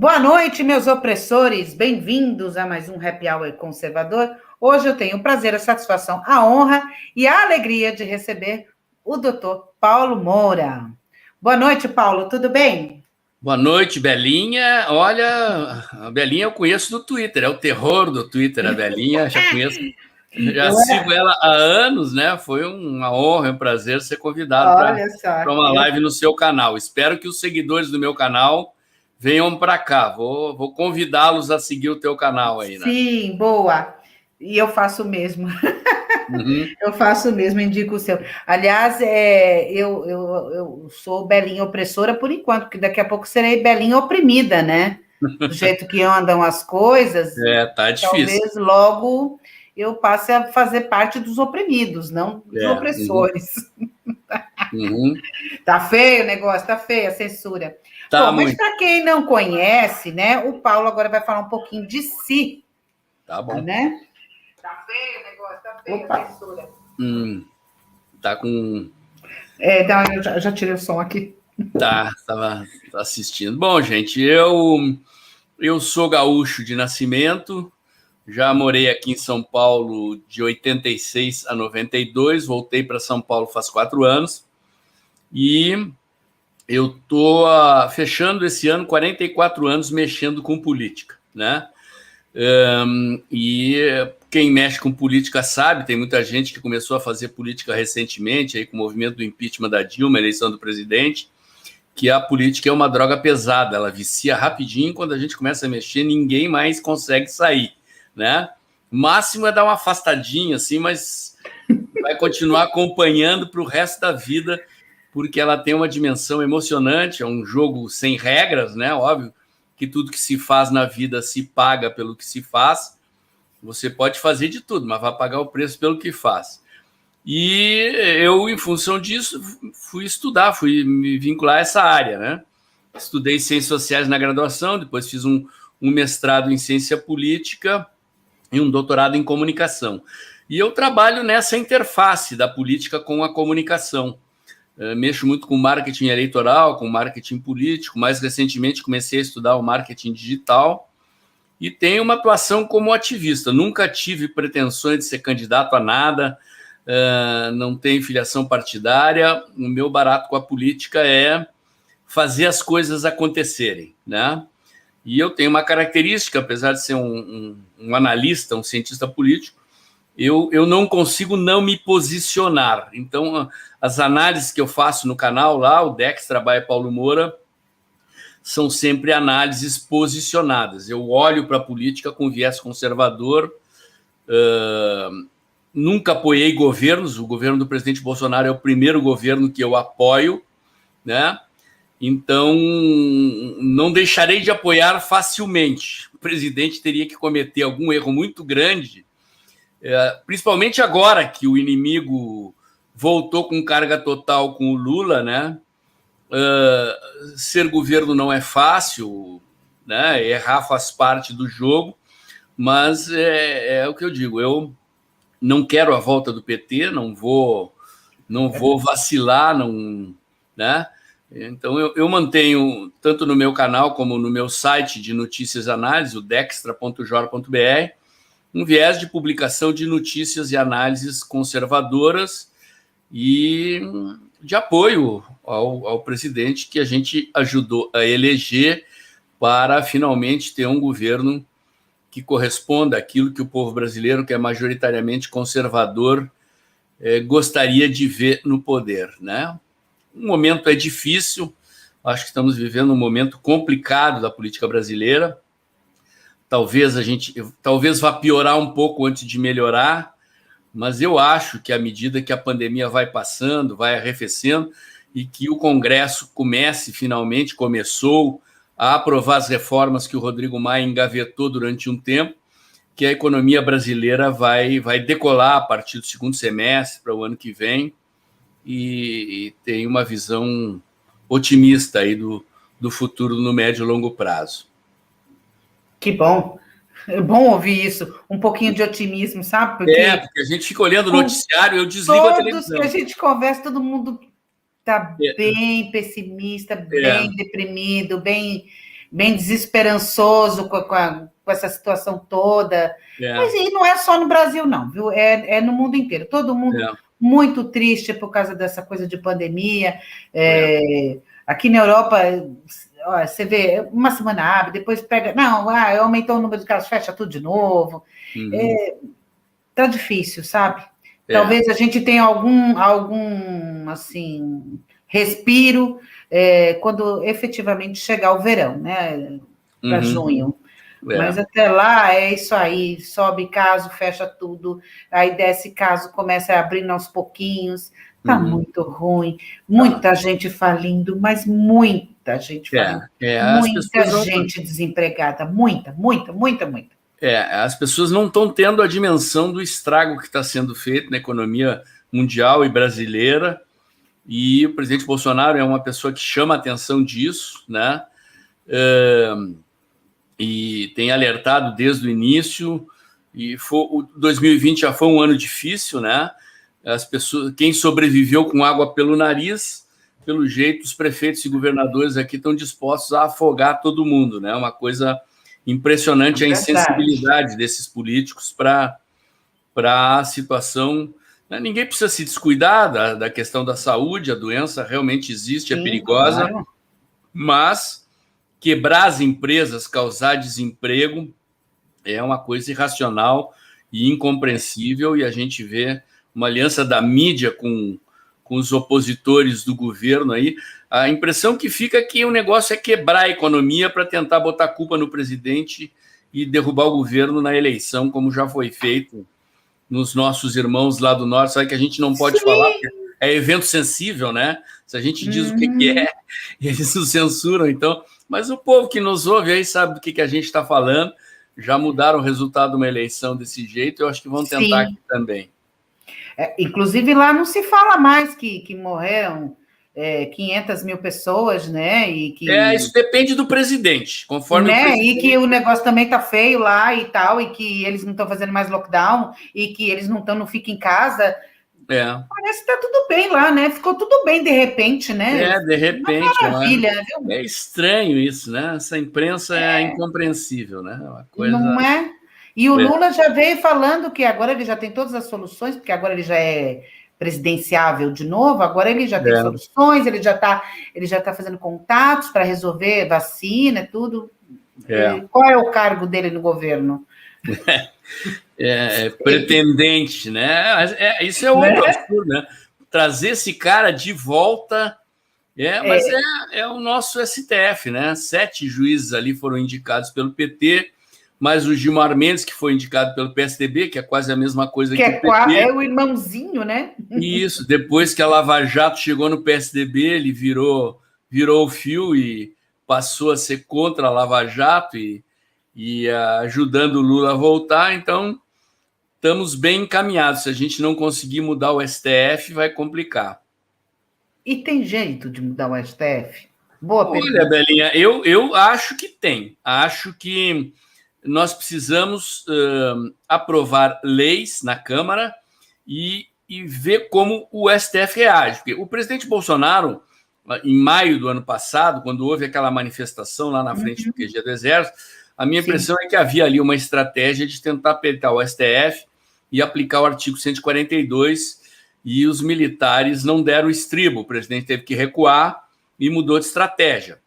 Boa noite, meus opressores. Bem-vindos a mais um Happy Hour Conservador. Hoje eu tenho o prazer, a satisfação, a honra e a alegria de receber o doutor Paulo Moura. Boa noite, Paulo. Tudo bem? Boa noite, Belinha. Olha, a Belinha eu conheço do Twitter, é o terror do Twitter, a Belinha, já conheço, já sigo ela há anos, né? Foi uma honra, um prazer ser convidado para uma live no seu canal. Espero que os seguidores do meu canal venham para cá. Vou convidá-los a seguir o teu canal aí, né? Sim, boa. E eu faço o mesmo. Uhum. Eu faço mesmo, indico o seu. Aliás, eu sou Belinha opressora por enquanto, porque daqui a pouco serei Belinha oprimida, né? Do jeito que andam as coisas, Tá difícil. talvez logo eu passe a fazer parte dos oprimidos, não dos opressores. Uhum. Tá feio o negócio, tá feio a censura. Tá. Bom, mas para quem não conhece, né, o Paulo agora vai falar um pouquinho de si. Tá bom. Né? Tá feio o negócio, tá feio a censura. Tá com... eu já tirei o som aqui. Estava assistindo. Bom, gente, eu sou gaúcho de nascimento, já morei aqui em São Paulo de 86 a 92, voltei para São Paulo faz 4 anos, e eu estou fechando esse ano 44 anos mexendo com política, né? E quem mexe com política sabe, tem muita gente que começou a fazer política recentemente, aí, com o movimento do impeachment da Dilma, eleição do presidente, que a política é uma droga pesada, ela vicia rapidinho, quando a gente começa a mexer, ninguém mais consegue sair, né? O máximo é dar uma afastadinha, assim, mas vai continuar acompanhando para o resto da vida, porque ela tem uma dimensão emocionante, é um jogo sem regras, né? Óbvio que tudo que se faz na vida se paga pelo que se faz, você pode fazer de tudo, mas vai pagar o preço pelo que faz. E eu, em função disso, fui estudar, fui me vincular a essa área, né? Estudei Ciências Sociais na graduação, depois fiz um mestrado em Ciência Política e um doutorado em Comunicação. E eu trabalho nessa interface da política com a comunicação. Mexo muito com marketing eleitoral, com marketing político. Mais recentemente, comecei a estudar o marketing digital e tenho uma atuação como ativista. Nunca tive pretensões de ser candidato a nada, não tenho filiação partidária. O meu barato com a política é fazer as coisas acontecerem, né? E eu tenho uma característica, apesar de ser um analista, um cientista político, eu não consigo não me posicionar. Então, as análises que eu faço no canal lá, o Dextra by Paulo Moura, são sempre análises posicionadas. Eu olho para a política com viés conservador, nunca apoiei governos, o governo do presidente Bolsonaro é o primeiro governo que eu apoio, né? Então, não deixarei de apoiar facilmente. O presidente teria que cometer algum erro muito grande, principalmente agora que o inimigo voltou com carga total com o Lula, né? Ser governo não é fácil, né? Errar faz parte do jogo, mas é o que eu digo, eu não quero a volta do PT, não vou vacilar, não, né? Então, eu mantenho, tanto no meu canal como no meu site de notícias e análise, o dextra.jor.br, um viés de publicação de notícias e análises conservadoras e de apoio ao presidente que a gente ajudou a eleger para finalmente ter um governo que corresponda àquilo que o povo brasileiro, que é majoritariamente conservador, gostaria de ver no poder, né? O momento é difícil, acho que estamos vivendo um momento complicado da política brasileira. Talvez vá piorar um pouco antes de melhorar, mas eu acho que à medida que a pandemia vai passando, vai arrefecendo, e que o Congresso começou a aprovar as reformas que o Rodrigo Maia engavetou durante um tempo, que a economia brasileira vai decolar a partir do segundo semestre para o ano que vem, e tem uma visão otimista aí do futuro no médio e longo prazo. Que bom. É bom ouvir isso. Um pouquinho de otimismo, sabe? Porque a gente fica olhando o noticiário e eu desligo a televisão. Todos que a gente conversa, todo mundo está bem pessimista, bem deprimido, bem bem desesperançoso com essa situação toda. É. Mas e não é só no Brasil, não, viu? É no mundo inteiro. Todo mundo muito triste por causa dessa coisa de pandemia. Aqui na Europa, ó, você vê, uma semana abre, depois pega... Não, aumentou o número de casos, fecha tudo de novo. Tá difícil, sabe? Talvez a gente tenha algum assim, respiro quando efetivamente chegar o verão, né? Para junho. Mas até lá é isso aí, sobe caso, fecha tudo, aí desce caso, começa abrindo aos pouquinhos. Tá muito ruim, muita gente falindo, mas muita gente falindo. Muita gente desempregada, muita. As pessoas não estão tendo a dimensão do estrago que está sendo feito na economia mundial e brasileira, e o presidente Bolsonaro é uma pessoa que chama a atenção disso, né? E tem alertado desde o início, e o 2020 já foi um ano difícil, né? As pessoas, quem sobreviveu com água pelo nariz, pelo jeito, os prefeitos e governadores aqui estão dispostos a afogar todo mundo, né? Uma coisa impressionante a insensibilidade desses políticos para a situação. Ninguém precisa se descuidar da questão da saúde, a doença realmente existe, é perigosa, claro. Mas quebrar as empresas, causar desemprego, é uma coisa irracional e incompreensível, e a gente vê uma aliança da mídia com os opositores do governo aí. A impressão que fica é que o negócio é quebrar a economia para tentar botar culpa no presidente e derrubar o governo na eleição, como já foi feito nos nossos irmãos lá do norte. Sabe que a gente não pode falar, porque é evento sensível, né? Se a gente diz o que é, eles nos censuram, então. Mas o povo que nos ouve aí sabe do que a gente está falando. Já mudaram o resultado de uma eleição desse jeito, eu acho que vão tentar aqui também. Inclusive, lá não se fala mais que morreram 500 mil pessoas, né? E que, isso depende do presidente, conforme né? o presidente... E que o negócio também tá feio lá e tal, e que eles não estão fazendo mais lockdown, e que eles não ficam em casa. Parece que tá tudo bem lá, né? Ficou tudo bem de repente, né? De repente. Uma maravilha, viu? É estranho isso, né? Essa imprensa é incompreensível, né? Uma coisa... Não é? E o Lula já veio falando que agora ele já tem todas as soluções, porque agora ele já é presidenciável de novo, agora ele já tem soluções, ele já tá fazendo contatos para resolver vacina, tudo. Qual é o cargo dele no governo? Pretendente, né? Isso é outro absurdo, né? Trazer esse cara de volta, mas é o nosso STF, né? 7 juízes ali foram indicados pelo PT, mas o Gilmar Mendes, que foi indicado pelo PSDB, que é quase a mesma coisa que o PT. É o irmãozinho, né? Isso, depois que a Lava Jato chegou no PSDB, ele virou o fio e passou a ser contra a Lava Jato e ajudando o Lula a voltar. Então, estamos bem encaminhados. Se a gente não conseguir mudar o STF, vai complicar. E tem jeito de mudar o STF? Boa pergunta. Olha, Belinha, eu acho que tem. Acho que nós precisamos aprovar leis na Câmara e ver como o STF reage. Porque o presidente Bolsonaro, em maio do ano passado, quando houve aquela manifestação lá na frente do QG do Exército, a minha impressão é que havia ali uma estratégia de tentar apertar o STF e aplicar o artigo 142, e os militares não deram estribo. O presidente teve que recuar e mudou de estratégia.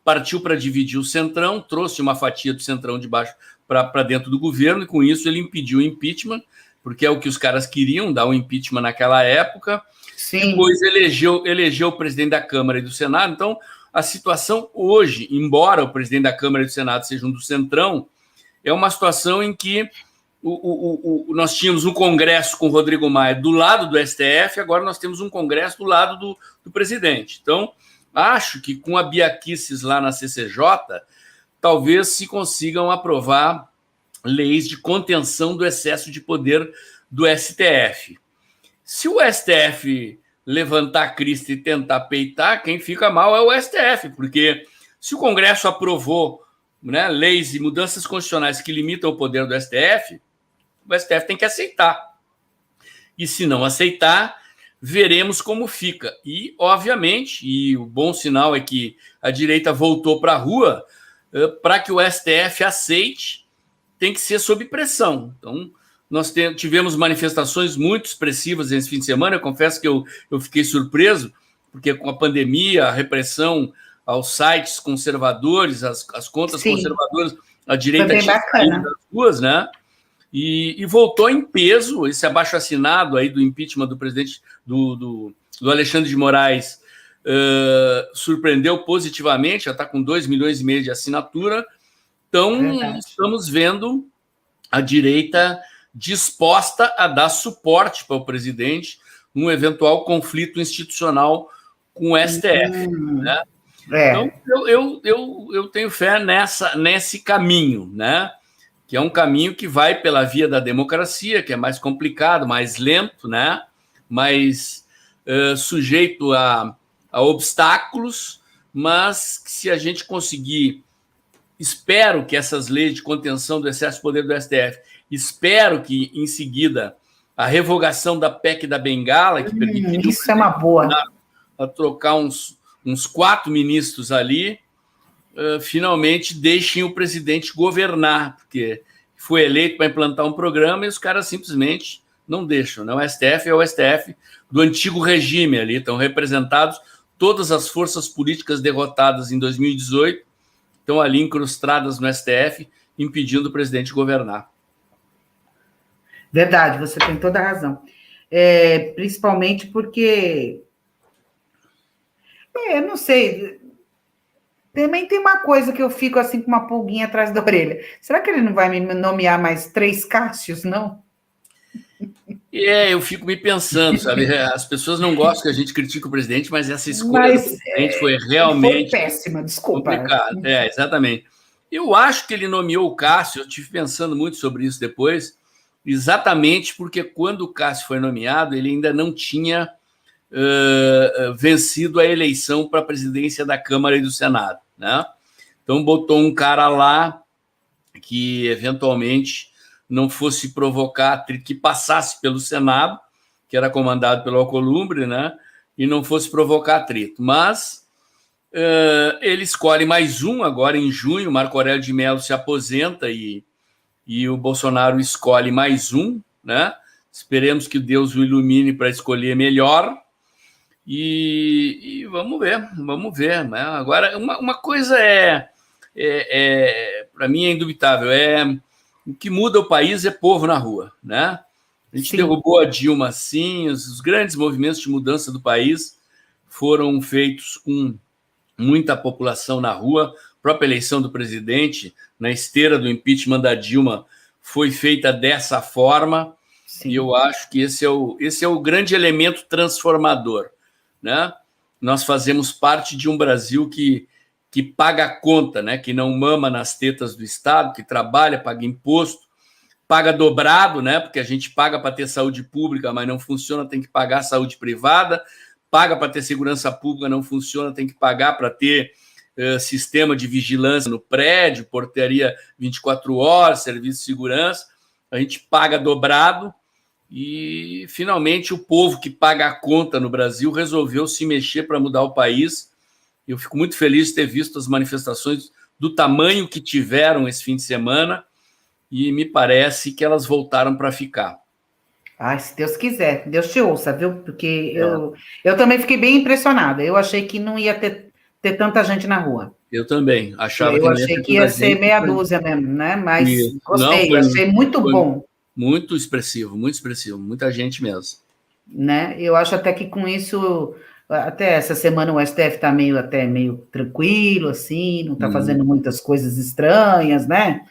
Partiu para dividir o Centrão, trouxe uma fatia do Centrão de baixo para dentro do governo, e com isso ele impediu o impeachment, porque é o que os caras queriam, dar um impeachment naquela época. Depois elegeu o presidente da Câmara e do Senado. Então, a situação hoje, embora o presidente da Câmara e do Senado sejam do Centrão, é uma situação em que nós tínhamos um Congresso com o Rodrigo Maia do lado do STF, agora nós temos um Congresso do lado do presidente. Então, acho que com a Bia Kicis lá na CCJ, talvez se consigam aprovar leis de contenção do excesso de poder do STF. Se o STF levantar a crista e tentar peitar, quem fica mal é o STF, porque se o Congresso aprovou, né, leis e mudanças constitucionais que limitam o poder do STF, o STF tem que aceitar. E se não aceitar, veremos como fica. E, obviamente, e o bom sinal é que a direita voltou para a rua, para que o STF aceite, tem que ser sob pressão. Então, nós tivemos manifestações muito expressivas nesse fim de semana. Eu confesso que eu fiquei surpreso, porque com a pandemia, a repressão aos sites conservadores, as contas conservadoras, a direita tinha saído das ruas, né? E voltou em peso esse abaixo-assinado aí do impeachment do presidente, do Alexandre de Moraes, surpreendeu positivamente, já está com 2,5 milhões de assinatura. Então, estamos vendo a direita disposta a dar suporte para o presidente num eventual conflito institucional com o STF. Né? Então, eu tenho fé nesse caminho, né? Que é um caminho que vai pela via da democracia, que é mais complicado, mais lento, né? Mais sujeito a obstáculos, mas que se a gente conseguir, espero que essas leis de contenção do excesso de poder do STF, espero que, em seguida, a revogação da PEC da Bengala, que permitiria isso é uma boa. A trocar uns 4 ministros ali, finalmente deixem o presidente governar, porque foi eleito para implantar um programa e os caras simplesmente não deixam. Né? O STF é o STF do antigo regime ali, estão representados todas as forças políticas derrotadas em 2018, estão ali incrustadas no STF, impedindo o presidente governar. Verdade, você tem toda a razão. Principalmente porque... não sei... Também tem uma coisa que eu fico assim com uma pulguinha atrás da orelha. Será que ele não vai me nomear mais 3 Cássios, não? Eu fico me pensando, sabe? As pessoas não gostam que a gente critique o presidente, mas essa escolha do presidente foi realmente... Foi péssima, desculpa. Complicado. Exatamente. Eu acho que ele nomeou o Cássio, eu estive pensando muito sobre isso depois, exatamente porque quando o Cássio foi nomeado, ele ainda não tinha vencido a eleição para a presidência da Câmara e do Senado, né? Então botou um cara lá que eventualmente não fosse provocar, que passasse pelo Senado, que era comandado pelo Alcolumbre, né? E não fosse provocar atrito. Mas ele escolhe mais um agora em junho, Marco Aurélio de Mello se aposenta e o Bolsonaro escolhe mais um, né? Esperemos que Deus o ilumine para escolher melhor. E vamos ver. Né? Agora, uma coisa para mim é indubitável, o que muda o país é povo na rua, né? A gente derrubou a Dilma, sim, os grandes movimentos de mudança do país foram feitos com muita população na rua. A própria eleição do presidente, na esteira do impeachment da Dilma, foi feita dessa forma. Sim. E eu acho que esse é o grande elemento transformador. Né? Nós fazemos parte de um Brasil que paga a conta, né? Que não mama nas tetas do Estado, que trabalha, paga imposto, paga dobrado, né? Porque a gente paga para ter saúde pública, mas não funciona, tem que pagar a saúde privada, paga para ter segurança pública, não funciona, tem que pagar para ter sistema de vigilância no prédio, portaria 24 horas, serviço de segurança, a gente paga dobrado. E, finalmente, o povo que paga a conta no Brasil resolveu se mexer para mudar o país. Eu fico muito feliz de ter visto as manifestações do tamanho que tiveram esse fim de semana e me parece que elas voltaram para ficar. Se Deus quiser. Deus te ouça, viu? Porque eu também fiquei bem impressionada. Eu achei que não ia ter tanta gente na rua. Eu também. Eu achei que ia ser meia dúzia mesmo, né? Mas gostei, achei muito bom. Muito expressivo, muita gente mesmo. Né? Eu acho até que com isso, até essa semana o STF está meio tranquilo, assim, não está fazendo muitas coisas estranhas, né?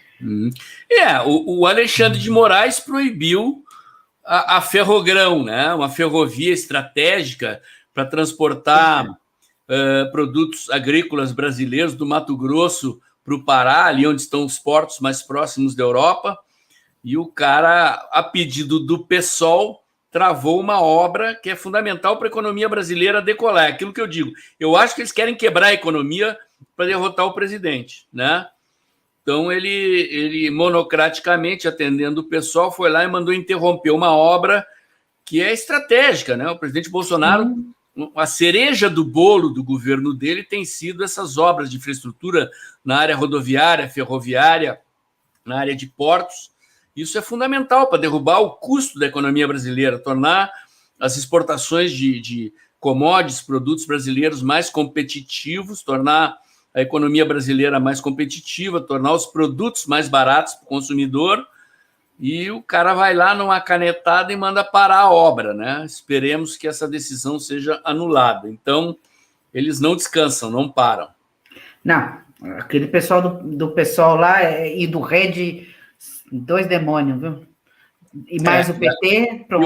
O Alexandre de Moraes proibiu a Ferrogrão, né? Uma ferrovia estratégica para transportar produtos agrícolas brasileiros do Mato Grosso para o Pará, ali onde estão os portos mais próximos da Europa. E o cara, a pedido do PSOL, travou uma obra que é fundamental para a economia brasileira decolar. Aquilo que eu digo, eu acho que eles querem quebrar a economia para derrotar o presidente, né? Então, ele monocraticamente, atendendo o PSOL, foi lá e mandou interromper uma obra que é estratégica, né? O presidente Bolsonaro, a cereja do bolo do governo dele tem sido essas obras de infraestrutura na área rodoviária, ferroviária, na área de portos. Isso é fundamental para derrubar o custo da economia brasileira, tornar as exportações de commodities, produtos brasileiros mais competitivos, tornar a economia brasileira mais competitiva, tornar os produtos mais baratos para o consumidor, e o cara vai lá numa canetada e manda parar a obra, né? Esperemos que essa decisão seja anulada. Então, eles não descansam, não param. Não, aquele pessoal do pessoal lá e do Rede, dois demônios, viu? E mais o PT, pronto.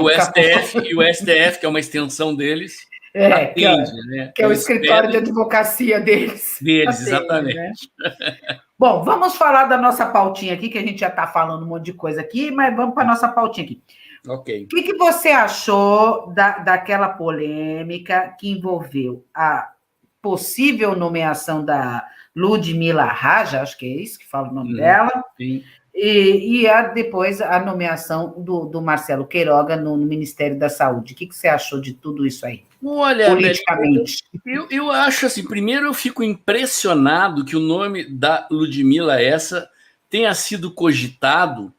E o STF, que é uma extensão deles, atende, né? Que é o escritório de advocacia deles. Deles, atende, exatamente. Né? Bom, vamos falar da nossa pautinha aqui, que a gente já está falando um monte de coisa aqui, mas vamos para a nossa pautinha aqui. Ok. O que você achou daquela polêmica que envolveu a possível nomeação da Ludmila Raja, acho que é isso que fala o nome dela, sim. E depois a nomeação do Marcelo Queiroga no Ministério da Saúde. O que você achou de tudo isso aí? Olha, politicamente. Eu acho assim, primeiro eu fico impressionado que o nome da Ludmila tenha sido cogitado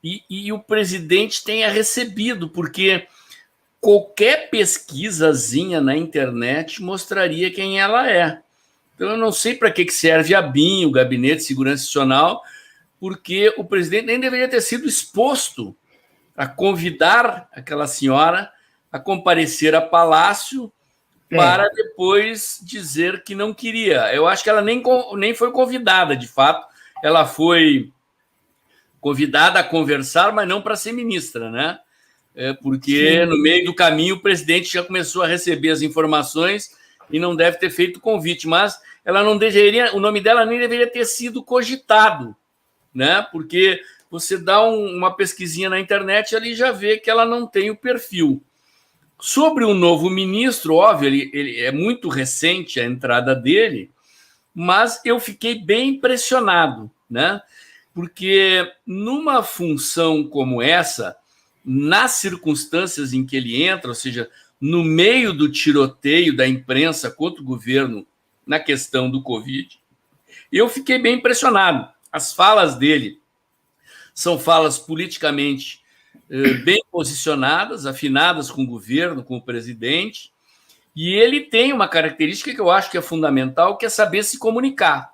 e o presidente tenha recebido, porque qualquer pesquisazinha na internet mostraria quem ela é. Então eu não sei para que serve a BIM, o Gabinete de Segurança Institucional, porque o presidente nem deveria ter sido exposto a convidar aquela senhora a comparecer a Palácio para depois dizer que não queria. Eu acho que ela nem foi convidada, de fato. Ela foi convidada a conversar, mas não para ser ministra, né? Porque no meio do caminho o presidente já começou a receber as informações e não deve ter feito o convite, mas ela não deveria, o nome dela nem deveria ter sido cogitado, né? Porque você dá uma pesquisinha na internet e ali já vê que ela não tem o perfil. Sobre o novo ministro, óbvio, ele é muito recente a entrada dele, mas eu fiquei bem impressionado, né? Porque numa função como essa, nas circunstâncias em que ele entra, ou seja, no meio do tiroteio da imprensa contra o governo na questão do Covid, eu fiquei bem impressionado. As falas dele são falas politicamente bem posicionadas, afinadas com o governo, com o presidente, e ele tem uma característica que eu acho que é fundamental, que é saber se comunicar.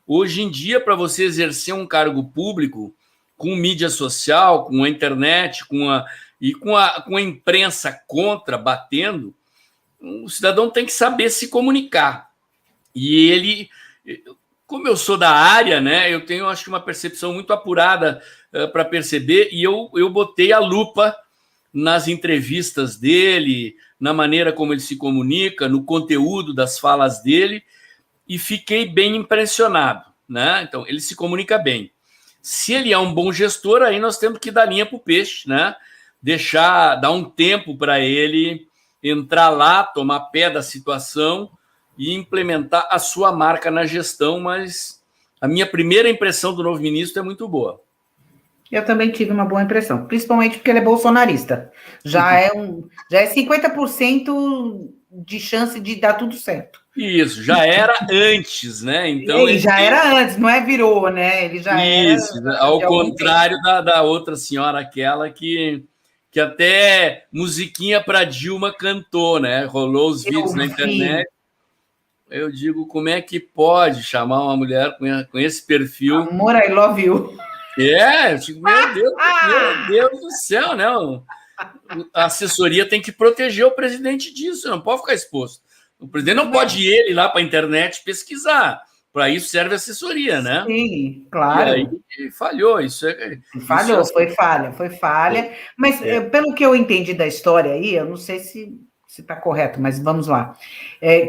Hoje em dia, para você exercer um cargo público, com mídia social, com a internet, com a imprensa contra, batendo, o cidadão tem que saber se comunicar. E ele, como eu sou da área, né, eu tenho, acho que, uma percepção muito apurada para perceber, e eu botei a lupa nas entrevistas dele, na maneira como ele se comunica, no conteúdo das falas dele, e fiquei bem impressionado, né? Então, ele se comunica bem. Se ele é um bom gestor, aí nós temos que dar linha para o peixe, né? Dar um tempo para ele entrar lá, tomar pé da situação e implementar a sua marca na gestão, mas a minha primeira impressão do novo ministro é muito boa. Eu também tive uma boa impressão, principalmente porque ele é bolsonarista. Já é 50% de chance de dar tudo certo. Isso, já era antes, né? Então ele já era antes, não é virou, né? Ele já isso, era. Ao contrário da outra senhora, aquela que até musiquinha para Dilma cantou, né? Rolou os vídeos na internet. Eu digo, como é que pode chamar uma mulher com esse perfil? Amor, I love you. Eu digo, meu Deus do céu, né? A assessoria tem que proteger o presidente disso, não pode ficar exposto. O presidente não pode ir ele lá para a internet pesquisar. Para isso serve a assessoria, né? Sim, claro. E aí falhou. Foi falha. Mas pelo que eu entendi da história aí, eu não sei se está correto, mas vamos lá.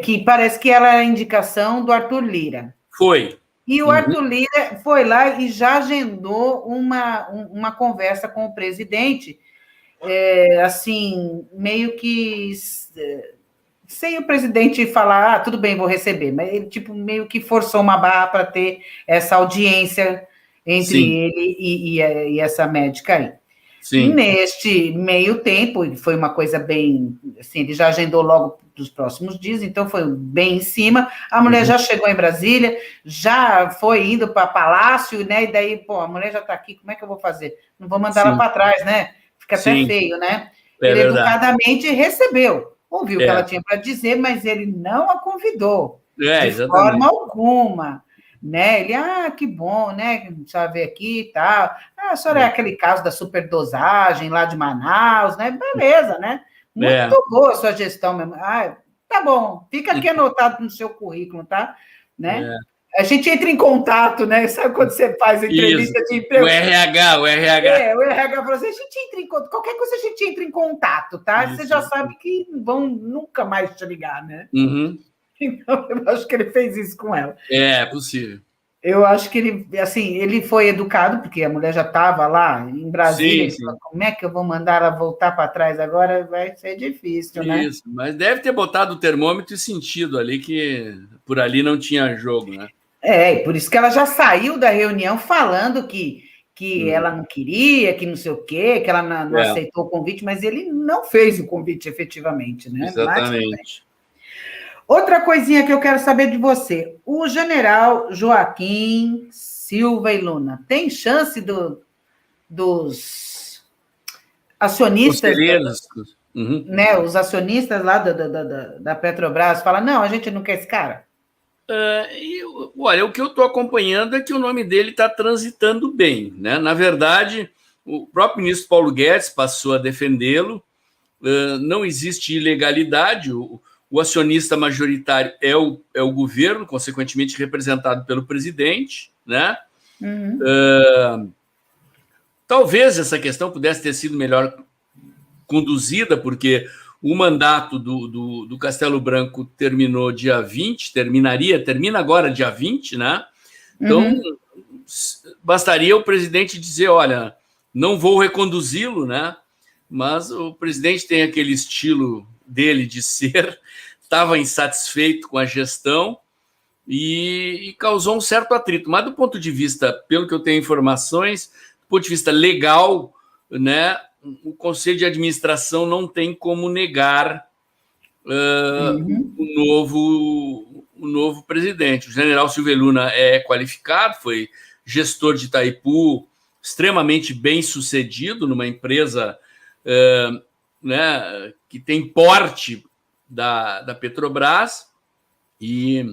Que parece que ela é a indicação do Arthur Lira. Foi. E o Arthur Lira foi lá e já agendou uma conversa com o presidente, assim, meio que sem o presidente falar, tudo bem, vou receber, mas ele tipo, meio que forçou uma barra para ter essa audiência entre ele e essa médica aí. Sim. Neste meio tempo, foi uma coisa bem, assim, ele já agendou logo dos próximos dias, então foi bem em cima. A mulher já chegou em Brasília, já foi indo para Palácio, né? E daí, pô, a mulher já está aqui, como é que eu vou fazer? Não vou mandar ela para trás, né? Fica até feio, né? Ele educadamente recebeu, ouviu o que ela tinha para dizer, mas ele não a convidou de forma alguma. Né? Ele, que bom, né? Só ver aqui e tal. A senhora é aquele caso da superdosagem lá de Manaus, né? Beleza, né? Muito boa a sua gestão mesmo. Tá bom, fica aqui anotado no seu currículo, tá? Né? A gente entra em contato, né? Sabe quando você faz entrevista de emprego? O RH. O RH falou assim, a gente entra em contato, qualquer coisa a gente entra em contato, tá? Isso. Você já sabe que não vão nunca mais te ligar, né? Então, eu acho que ele fez isso com ela. É possível. Eu acho que ele, assim, ele foi educado, porque a mulher já estava lá em Brasília. Sim. Falou, como é que eu vou mandar ela voltar para trás agora? Vai ser difícil, né? Isso, mas deve ter botado o termômetro e sentido ali que por ali não tinha jogo, né? Por isso que ela já saiu da reunião falando que ela não queria, que não sei o quê, que ela não aceitou o convite, mas ele não fez o convite efetivamente, né? Exatamente. Outra coisinha que eu quero saber de você. O general Joaquim Silva e Luna, tem chance dos acionistas, né, os acionistas lá da Petrobras, falam, não, a gente não quer esse cara? Olha, o que eu estou acompanhando é que o nome dele está transitando bem, né? Na verdade, o próprio ministro Paulo Guedes passou a defendê-lo, não existe ilegalidade, o acionista majoritário é o governo, consequentemente representado pelo presidente, né? Talvez essa questão pudesse ter sido melhor conduzida, porque o mandato do Castelo Branco terminou dia 20, termina agora dia 20, né? Então, bastaria o presidente dizer, olha, não vou reconduzi-lo, né? Mas o presidente tem aquele estilo dele de ser, estava insatisfeito com a gestão e causou um certo atrito. Mas do ponto de vista, pelo que eu tenho informações, do ponto de vista legal, né, o Conselho de Administração não tem como negar o novo presidente. O general Silva e Luna é qualificado, foi gestor de Itaipu, extremamente bem sucedido numa empresa né, que tem porte da Petrobras, e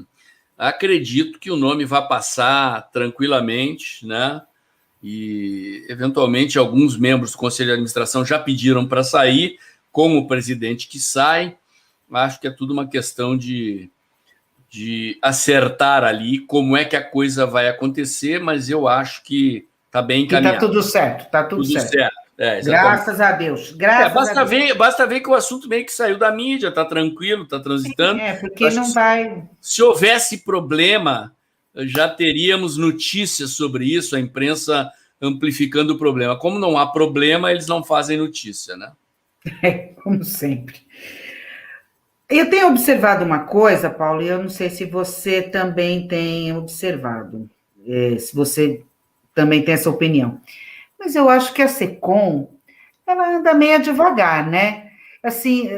acredito que o nome vai passar tranquilamente, né? E, eventualmente, alguns membros do Conselho de Administração já pediram para sair, como o presidente que sai. Acho que é tudo uma questão de acertar ali como é que a coisa vai acontecer, mas eu acho que está bem encaminhado. Está tudo certo, está tudo certo. Graças a Deus. Basta ver que o assunto meio que saiu da mídia, está tranquilo, está transitando. Porque não vai... Se houvesse problema, já teríamos notícias sobre isso, a imprensa amplificando o problema. Como não há problema, eles não fazem notícia, né? Como sempre. Eu tenho observado uma coisa, Paulo, e eu não sei se você também tem observado, se você também tem essa opinião. Mas eu acho que a SECOM, ela anda meio devagar, né? Assim,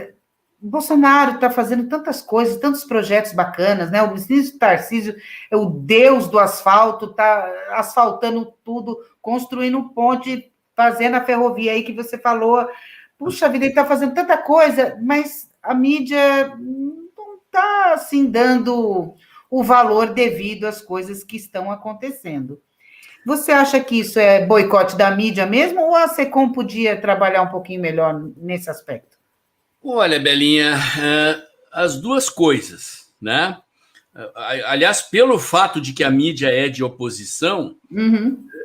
o Bolsonaro está fazendo tantas coisas, tantos projetos bacanas, né? O ministro Tarcísio é o deus do asfalto, está asfaltando tudo, construindo ponte, fazendo a ferrovia aí que você falou. Puxa vida, ele está fazendo tanta coisa, mas a mídia não está, assim, dando o valor devido às coisas que estão acontecendo. Você acha que isso é boicote da mídia mesmo, ou a SECOM podia trabalhar um pouquinho melhor nesse aspecto? Olha, Belinha, as duas coisas, né? Aliás, pelo fato de que a mídia é de oposição,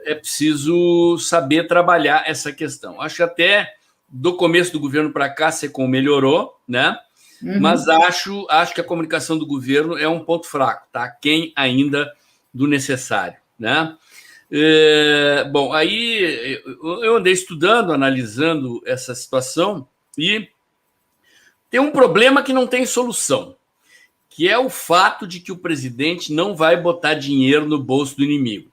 é preciso saber trabalhar essa questão. Acho que até do começo do governo para cá, a SECOM melhorou, né? Mas acho que a comunicação do governo é um ponto fraco, tá? Aquém ainda do necessário, né? Bom, aí eu andei estudando, analisando essa situação e tem um problema que não tem solução, que é o fato de que o presidente não vai botar dinheiro no bolso do inimigo,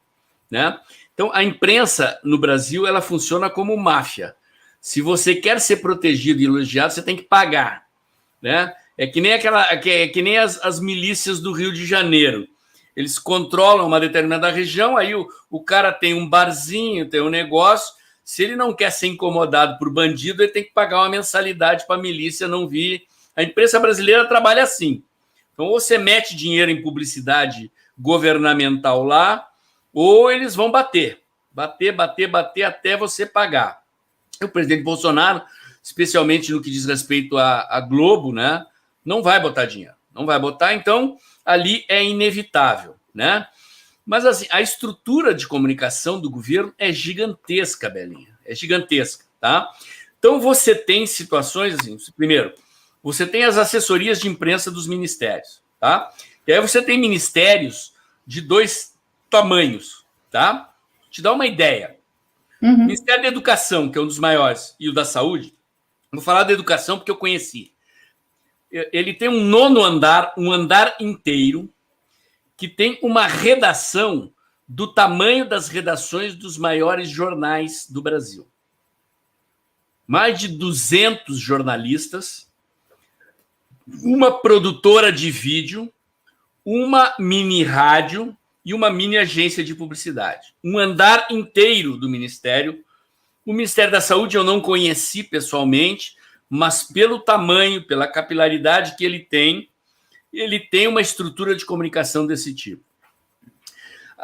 né? Então, a imprensa no Brasil, ela funciona como máfia. Se você quer ser protegido e elogiado, você tem que pagar, né? É que nem as milícias do Rio de Janeiro. Eles controlam uma determinada região, aí o cara tem um barzinho, tem um negócio. Se ele não quer ser incomodado por bandido, ele tem que pagar uma mensalidade para a milícia não vir. A imprensa brasileira trabalha assim. Então, ou você mete dinheiro em publicidade governamental lá, ou eles vão bater até você pagar. O presidente Bolsonaro, especialmente no que diz respeito à Globo, né, não vai botar dinheiro, não vai botar, então ali é inevitável, né? Mas assim, a estrutura de comunicação do governo é gigantesca, Belinha, é gigantesca, tá? Então você tem situações assim, primeiro, você tem as assessorias de imprensa dos ministérios, tá? E aí você tem ministérios de 2 tamanhos, tá? Vou te dar uma ideia. O Ministério da Educação, que é um dos maiores, e o da Saúde, vou falar da educação porque eu conheci. Ele tem um 9º andar, um andar inteiro, que tem uma redação do tamanho das redações dos maiores jornais do Brasil. Mais de 200 jornalistas, uma produtora de vídeo, uma mini rádio e uma mini agência de publicidade. Um andar inteiro do Ministério. O Ministério da Saúde eu não conheci pessoalmente, mas pelo tamanho, pela capilaridade que ele tem uma estrutura de comunicação desse tipo.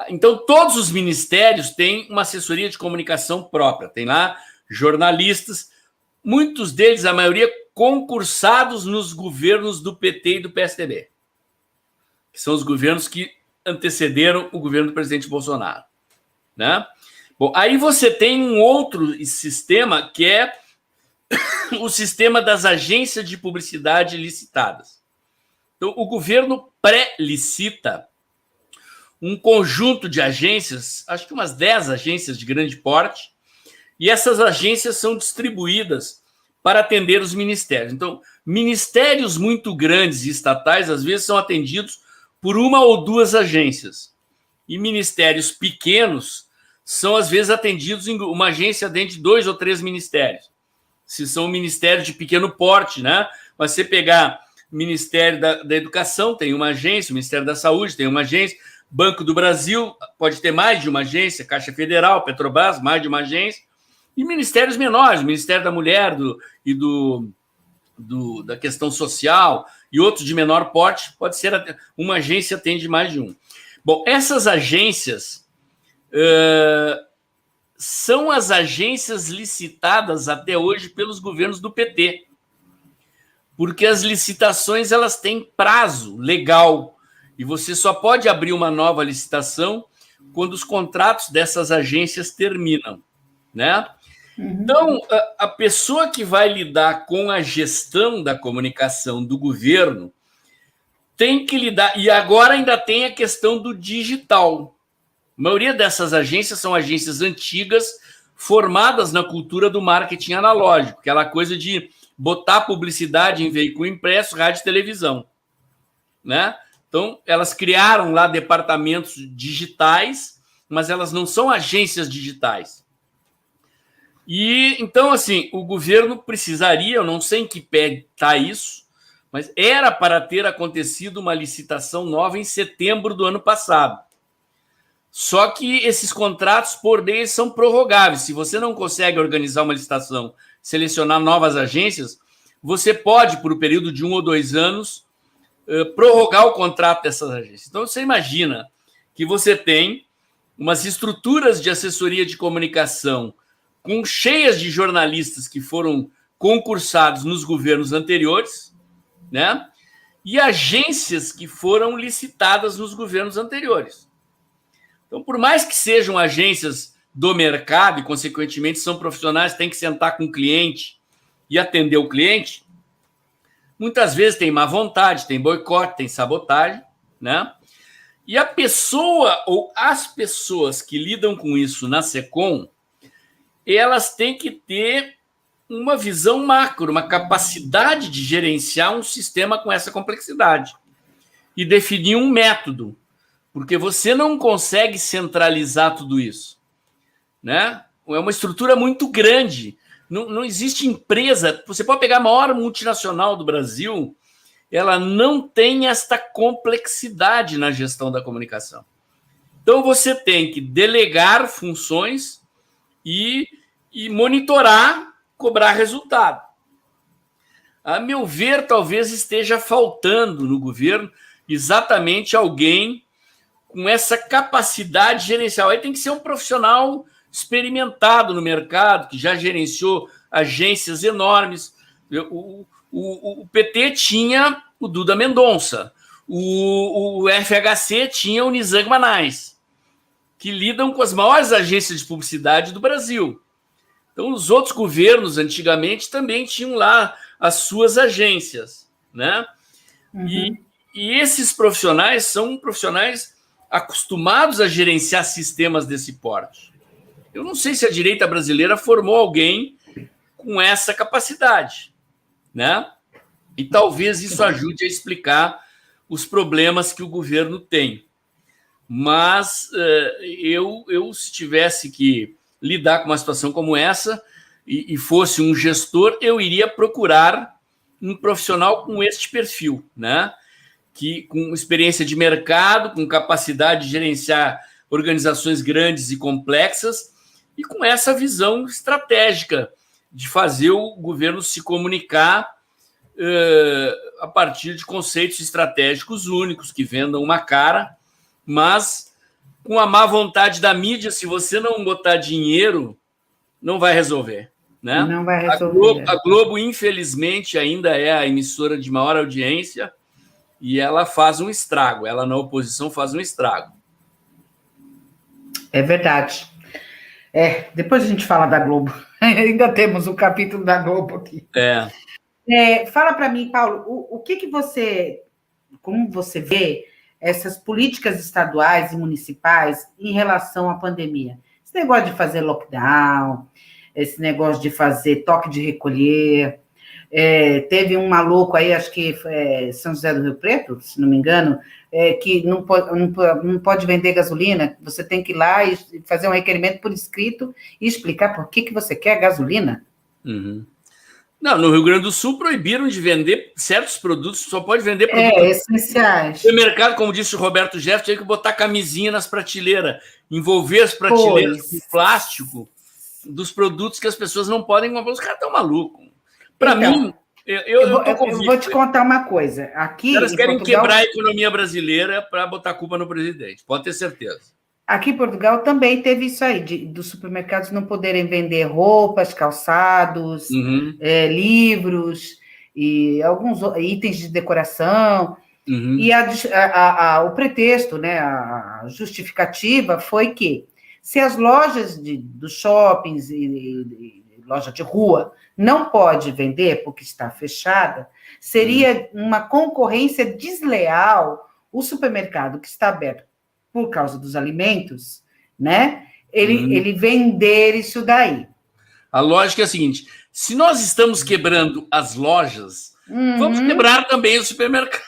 Então, todos os ministérios têm uma assessoria de comunicação própria. Tem lá jornalistas, muitos deles, a maioria, concursados nos governos do PT e do PSDB, que são os governos que antecederam o governo do presidente Bolsonaro, né? Bom, aí você tem um outro sistema que é o sistema das agências de publicidade licitadas. Então, o governo pré-licita um conjunto de agências, acho que umas 10 agências de grande porte, e essas agências são distribuídas para atender os ministérios. Então, ministérios muito grandes e estatais, às vezes, são atendidos por 1 ou 2 agências. E ministérios pequenos são, às vezes, atendidos em uma agência dentro de 2 ou 3 ministérios. Se são ministérios de pequeno porte, né? Mas você pegar o Ministério da Educação, tem uma agência, o Ministério da Saúde tem uma agência, Banco do Brasil pode ter mais de uma agência, Caixa Federal, Petrobras, mais de uma agência, e ministérios menores, o Ministério da Mulher da questão social e outros de menor porte, pode ser uma agência atende mais de um. Bom, essas agências são as agências licitadas até hoje pelos governos do PT, porque as licitações elas têm prazo legal e você só pode abrir uma nova licitação quando os contratos dessas agências terminam, né? Então, a pessoa que vai lidar com a gestão da comunicação do governo tem que lidar, e agora ainda tem a questão do digital. A maioria dessas agências são agências antigas, formadas na cultura do marketing analógico, aquela coisa de botar publicidade em veículo impresso, rádio e televisão, né? Então, elas criaram lá departamentos digitais, mas elas não são agências digitais. E, então, assim, o governo precisaria, eu não sei em que pé está isso, mas era para ter acontecido uma licitação nova em setembro do ano passado. Só que esses contratos, por lei, são prorrogáveis. Se você não consegue organizar uma licitação, selecionar novas agências, você pode, por um período de 1 ou 2 anos, prorrogar o contrato dessas agências. Então, você imagina que você tem umas estruturas de assessoria de comunicação cheias de jornalistas que foram concursados nos governos anteriores, né? E agências que foram licitadas nos governos anteriores. Então, por mais que sejam agências do mercado e, consequentemente, são profissionais, têm que sentar com o cliente e atender o cliente, muitas vezes tem má vontade, tem boicote, tem sabotagem, né? E a pessoa ou as pessoas que lidam com isso na SECOM, elas têm que ter uma visão macro, uma capacidade de gerenciar um sistema com essa complexidade e definir um método, porque você não consegue centralizar tudo isso, né? É uma estrutura muito grande. Não existe empresa. Você pode pegar a maior multinacional do Brasil, ela não tem esta complexidade na gestão da comunicação. Então, você tem que delegar funções e monitorar, cobrar resultado. A meu ver, talvez esteja faltando no governo exatamente alguém com essa capacidade gerencial. Aí tem que ser um profissional experimentado no mercado, que já gerenciou agências enormes. O PT tinha o Duda Mendonça, o FHC tinha o Nizam Manais, que lidam com as maiores agências de publicidade do Brasil. Então, os outros governos, antigamente, também tinham lá as suas agências, né? Uhum. E esses profissionais são profissionais acostumados a gerenciar sistemas desse porte. Eu não sei se a direita brasileira formou alguém com essa capacidade, né? E talvez isso ajude a explicar os problemas que o governo tem. Mas eu se tivesse que lidar com uma situação como essa e fosse um gestor, eu iria procurar um profissional com este perfil, né? Que com experiência de mercado, com capacidade de gerenciar organizações grandes e complexas e com essa visão estratégica de fazer o governo se comunicar a partir de conceitos estratégicos únicos que vendam uma cara, mas com a má vontade da mídia, se você não botar dinheiro, não vai resolver, né? Não vai resolver. A Globo, infelizmente, ainda é a emissora de maior audiência e ela faz um estrago. Ela, na oposição, faz um estrago. É verdade. Depois a gente fala da Globo. Ainda temos um capítulo da Globo aqui. Fala para mim, Paulo, o que você... Como você vê essas políticas estaduais e municipais em relação à pandemia? Esse negócio de fazer lockdown, esse negócio de fazer toque de recolher. Teve um maluco aí, acho que São José do Rio Preto, se não me engano, que não pode vender gasolina. Você tem que ir lá e fazer um requerimento por escrito e explicar por que você quer gasolina. Uhum. Não, no Rio Grande do Sul proibiram de vender certos produtos, só pode vender produtos essenciais. No mercado, como disse o Roberto Jefferson, tinha que botar camisinha nas prateleiras, envolver as prateleiras com plástico dos produtos que as pessoas não podem comprar. Os caras estão malucos. Para mim, eu vou te contar uma coisa. Aqui eles querem quebrar a economia brasileira para botar a culpa no presidente, pode ter certeza. Aqui em Portugal também teve isso aí, dos supermercados não poderem vender roupas, calçados, livros e alguns itens de decoração. Uhum. E o pretexto, né, a justificativa foi que se as lojas dos shoppings e loja de rua não pode vender porque está fechada, seria uma concorrência desleal o supermercado que está aberto por causa dos alimentos, né? Ele vender isso daí. A lógica é a seguinte: se nós estamos quebrando as lojas, vamos quebrar também o supermercado.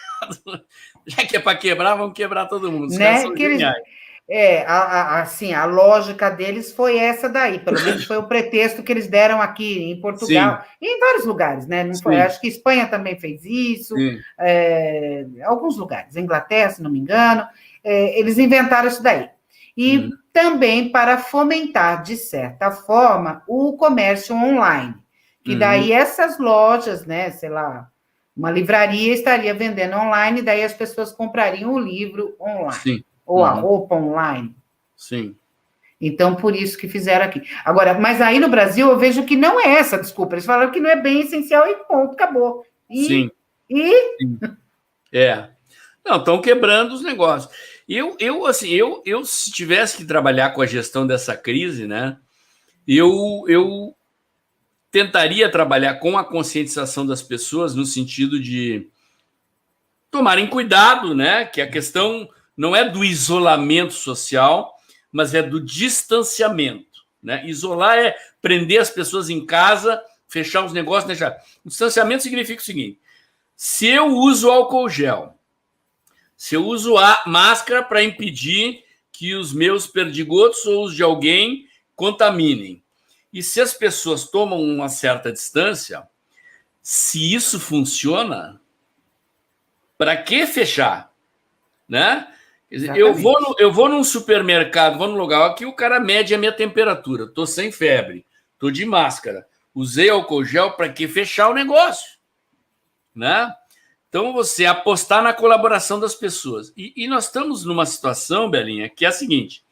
Já que é para quebrar, vamos quebrar todo mundo. Os caras são geniais. Assim, a lógica deles foi essa daí, pelo menos foi o pretexto que eles deram aqui em Portugal, e em vários lugares, né? Não foi, acho que Espanha também fez isso, alguns lugares, Inglaterra, se não me engano, eles inventaram isso daí. E também para fomentar, de certa forma, o comércio online, que daí essas lojas, né, sei lá, uma livraria estaria vendendo online, daí as pessoas comprariam o livro online. Sim. Ou a roupa online. Sim. Então, por isso que fizeram aqui. Agora, mas aí no Brasil eu vejo que não é essa desculpa. Eles falaram que não é bem essencial e ponto, acabou. Sim. Não, estão quebrando os negócios. Eu, se tivesse que trabalhar com a gestão dessa crise, né, eu tentaria trabalhar com a conscientização das pessoas no sentido de tomarem cuidado, né, que a questão não é do isolamento social, mas é do distanciamento, né? Isolar é prender as pessoas em casa, fechar os negócios, deixar. O distanciamento significa o seguinte: se eu uso álcool gel, se eu uso a máscara para impedir que os meus perdigotos ou os de alguém contaminem, E se as pessoas tomam uma certa distância, se isso funciona, para que fechar? Né? Quer dizer, eu vou num supermercado, vou num lugar aqui, o cara mede a minha temperatura. Estou sem febre, estou de máscara, usei álcool gel, para que fechar o negócio? Né? Então, você apostar na colaboração das pessoas. E nós estamos numa situação, Belinha, que é a seguinte: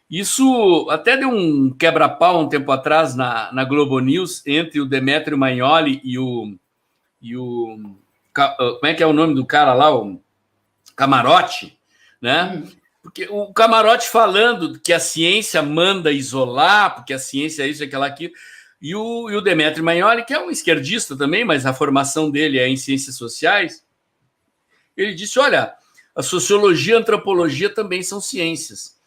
isso até deu um quebra-pau um tempo atrás na Globo News entre o Demetrio Magnoli e o. Como é que é o nome do cara lá? O Camarote, né? Porque o Camarote falando que a ciência manda isolar, porque a ciência é isso, aquilo, aquilo. E o Demetrio Magnoli, que é um esquerdista também, mas a formação dele é em ciências sociais, ele disse: olha, a sociologia e a antropologia também são ciências.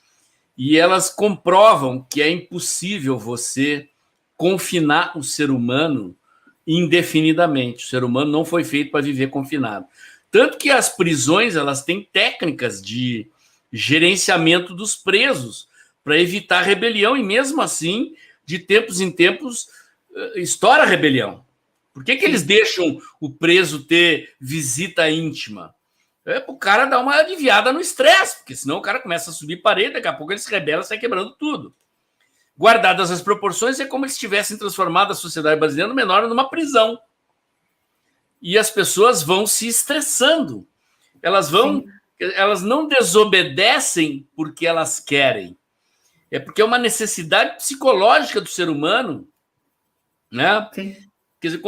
E elas comprovam que é impossível você confinar o ser humano indefinidamente. O ser humano não foi feito para viver confinado. Tanto que as prisões, elas têm técnicas de gerenciamento dos presos para evitar rebelião, e mesmo assim, de tempos em tempos, estoura a rebelião. Por que eles deixam o preso ter visita íntima? É para o cara dar uma aliviada no estresse, porque senão o cara começa a subir parede, daqui a pouco ele se rebela e sai quebrando tudo. Guardadas as proporções, é como se tivessem transformado a sociedade brasileira no menor numa prisão. E as pessoas vão se estressando. Elas não desobedecem porque elas querem. É porque é uma necessidade psicológica do ser humano, né? Sim. Quer dizer,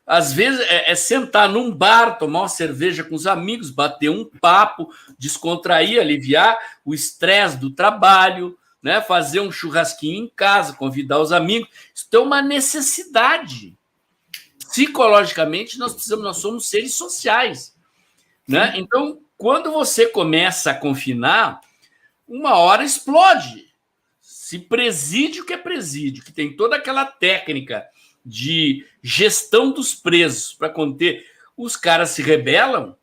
às vezes é sentar num bar, tomar uma cerveja com os amigos, bater um papo, descontrair, aliviar o estresse do trabalho, né? Fazer um churrasquinho em casa, convidar os amigos. Isso é uma necessidade. Psicologicamente, nós somos seres sociais, né? Então, quando você começa a confinar, uma hora explode. Se presídio, que tem toda aquela técnica de gestão dos presos para conter, os caras se rebelam.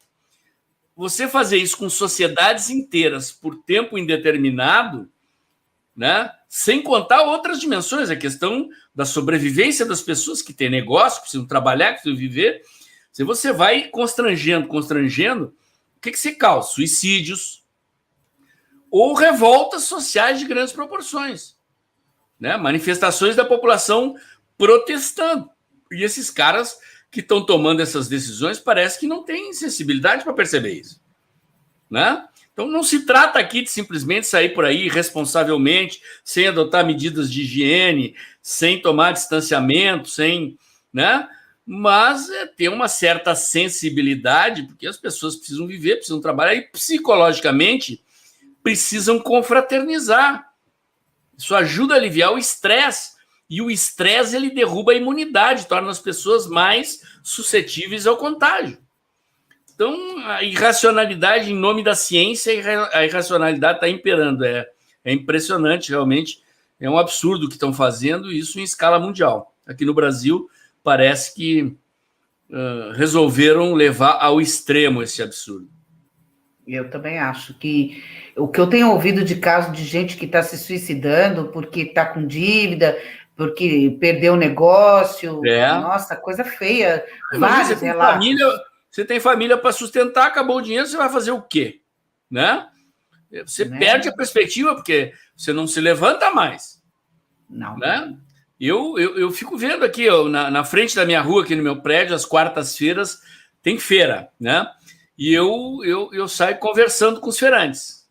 Você fazer isso com sociedades inteiras por tempo indeterminado, né? Sem contar outras dimensões, a questão da sobrevivência das pessoas que têm negócio, que precisam trabalhar, que precisam viver. Se você vai constrangendo, o que se causa? Suicídios ou revoltas sociais de grandes proporções, né? Manifestações da população protestando. E esses caras que estão tomando essas decisões parece que não têm sensibilidade para perceber isso, né? Então, não se trata aqui de simplesmente sair por aí irresponsavelmente, sem adotar medidas de higiene, sem tomar distanciamento, né? Mas ter uma certa sensibilidade, porque as pessoas precisam viver, precisam trabalhar e psicologicamente precisam confraternizar. Isso ajuda a aliviar o estresse. E o estresse, ele derruba a imunidade, torna as pessoas mais suscetíveis ao contágio. Então, a irracionalidade em nome da ciência, a irracionalidade está imperando. É impressionante, realmente. É um absurdo o que estão fazendo, isso em escala mundial. Aqui no Brasil, parece que resolveram levar ao extremo esse absurdo. Eu também acho que o que eu tenho ouvido de casos de gente que está se suicidando porque está com dívida, porque perdeu o negócio, nossa, coisa feia. Vários relatos. Você tem família para sustentar, acabou o dinheiro, você vai fazer o quê? Né? Você perde a perspectiva, porque você não se levanta mais. Não. Né? Eu fico vendo aqui, na frente da minha rua, aqui no meu prédio, às quartas-feiras, tem feira, né? E eu saio conversando com os feirantes.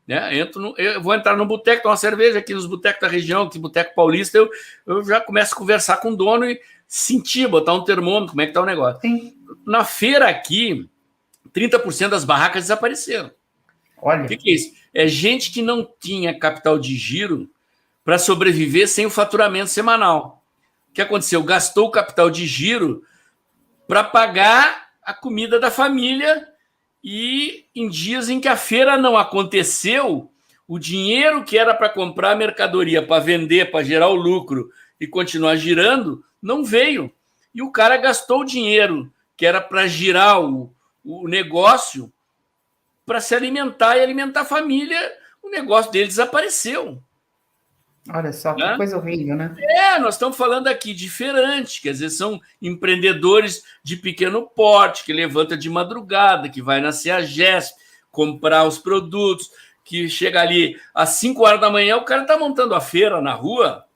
Né? Eu vou entrar no boteco, tomar uma cerveja aqui nos botecos da região, aqui Boteco Paulista, eu já começo a conversar com o dono e sentir, botar um termômetro, como é que está o negócio. Sim. Na feira aqui, 30% das barracas desapareceram. Olha. O que é isso? É gente que não tinha capital de giro para sobreviver sem o faturamento semanal. O que aconteceu? Gastou o capital de giro para pagar a comida da família e em dias em que a feira não aconteceu, o dinheiro que era para comprar a mercadoria, para vender, para gerar o lucro e continuar girando, não veio. E o cara gastou o dinheiro que era para girar o negócio para se alimentar e alimentar a família, o negócio dele desapareceu. Olha só, que né? coisa horrível, né? Nós estamos falando aqui de feirante, quer dizer, são empreendedores de pequeno porte, que levanta de madrugada, que vai na CEAGESP comprar os produtos, que chega ali às 5 horas da manhã, o cara está montando a feira na rua,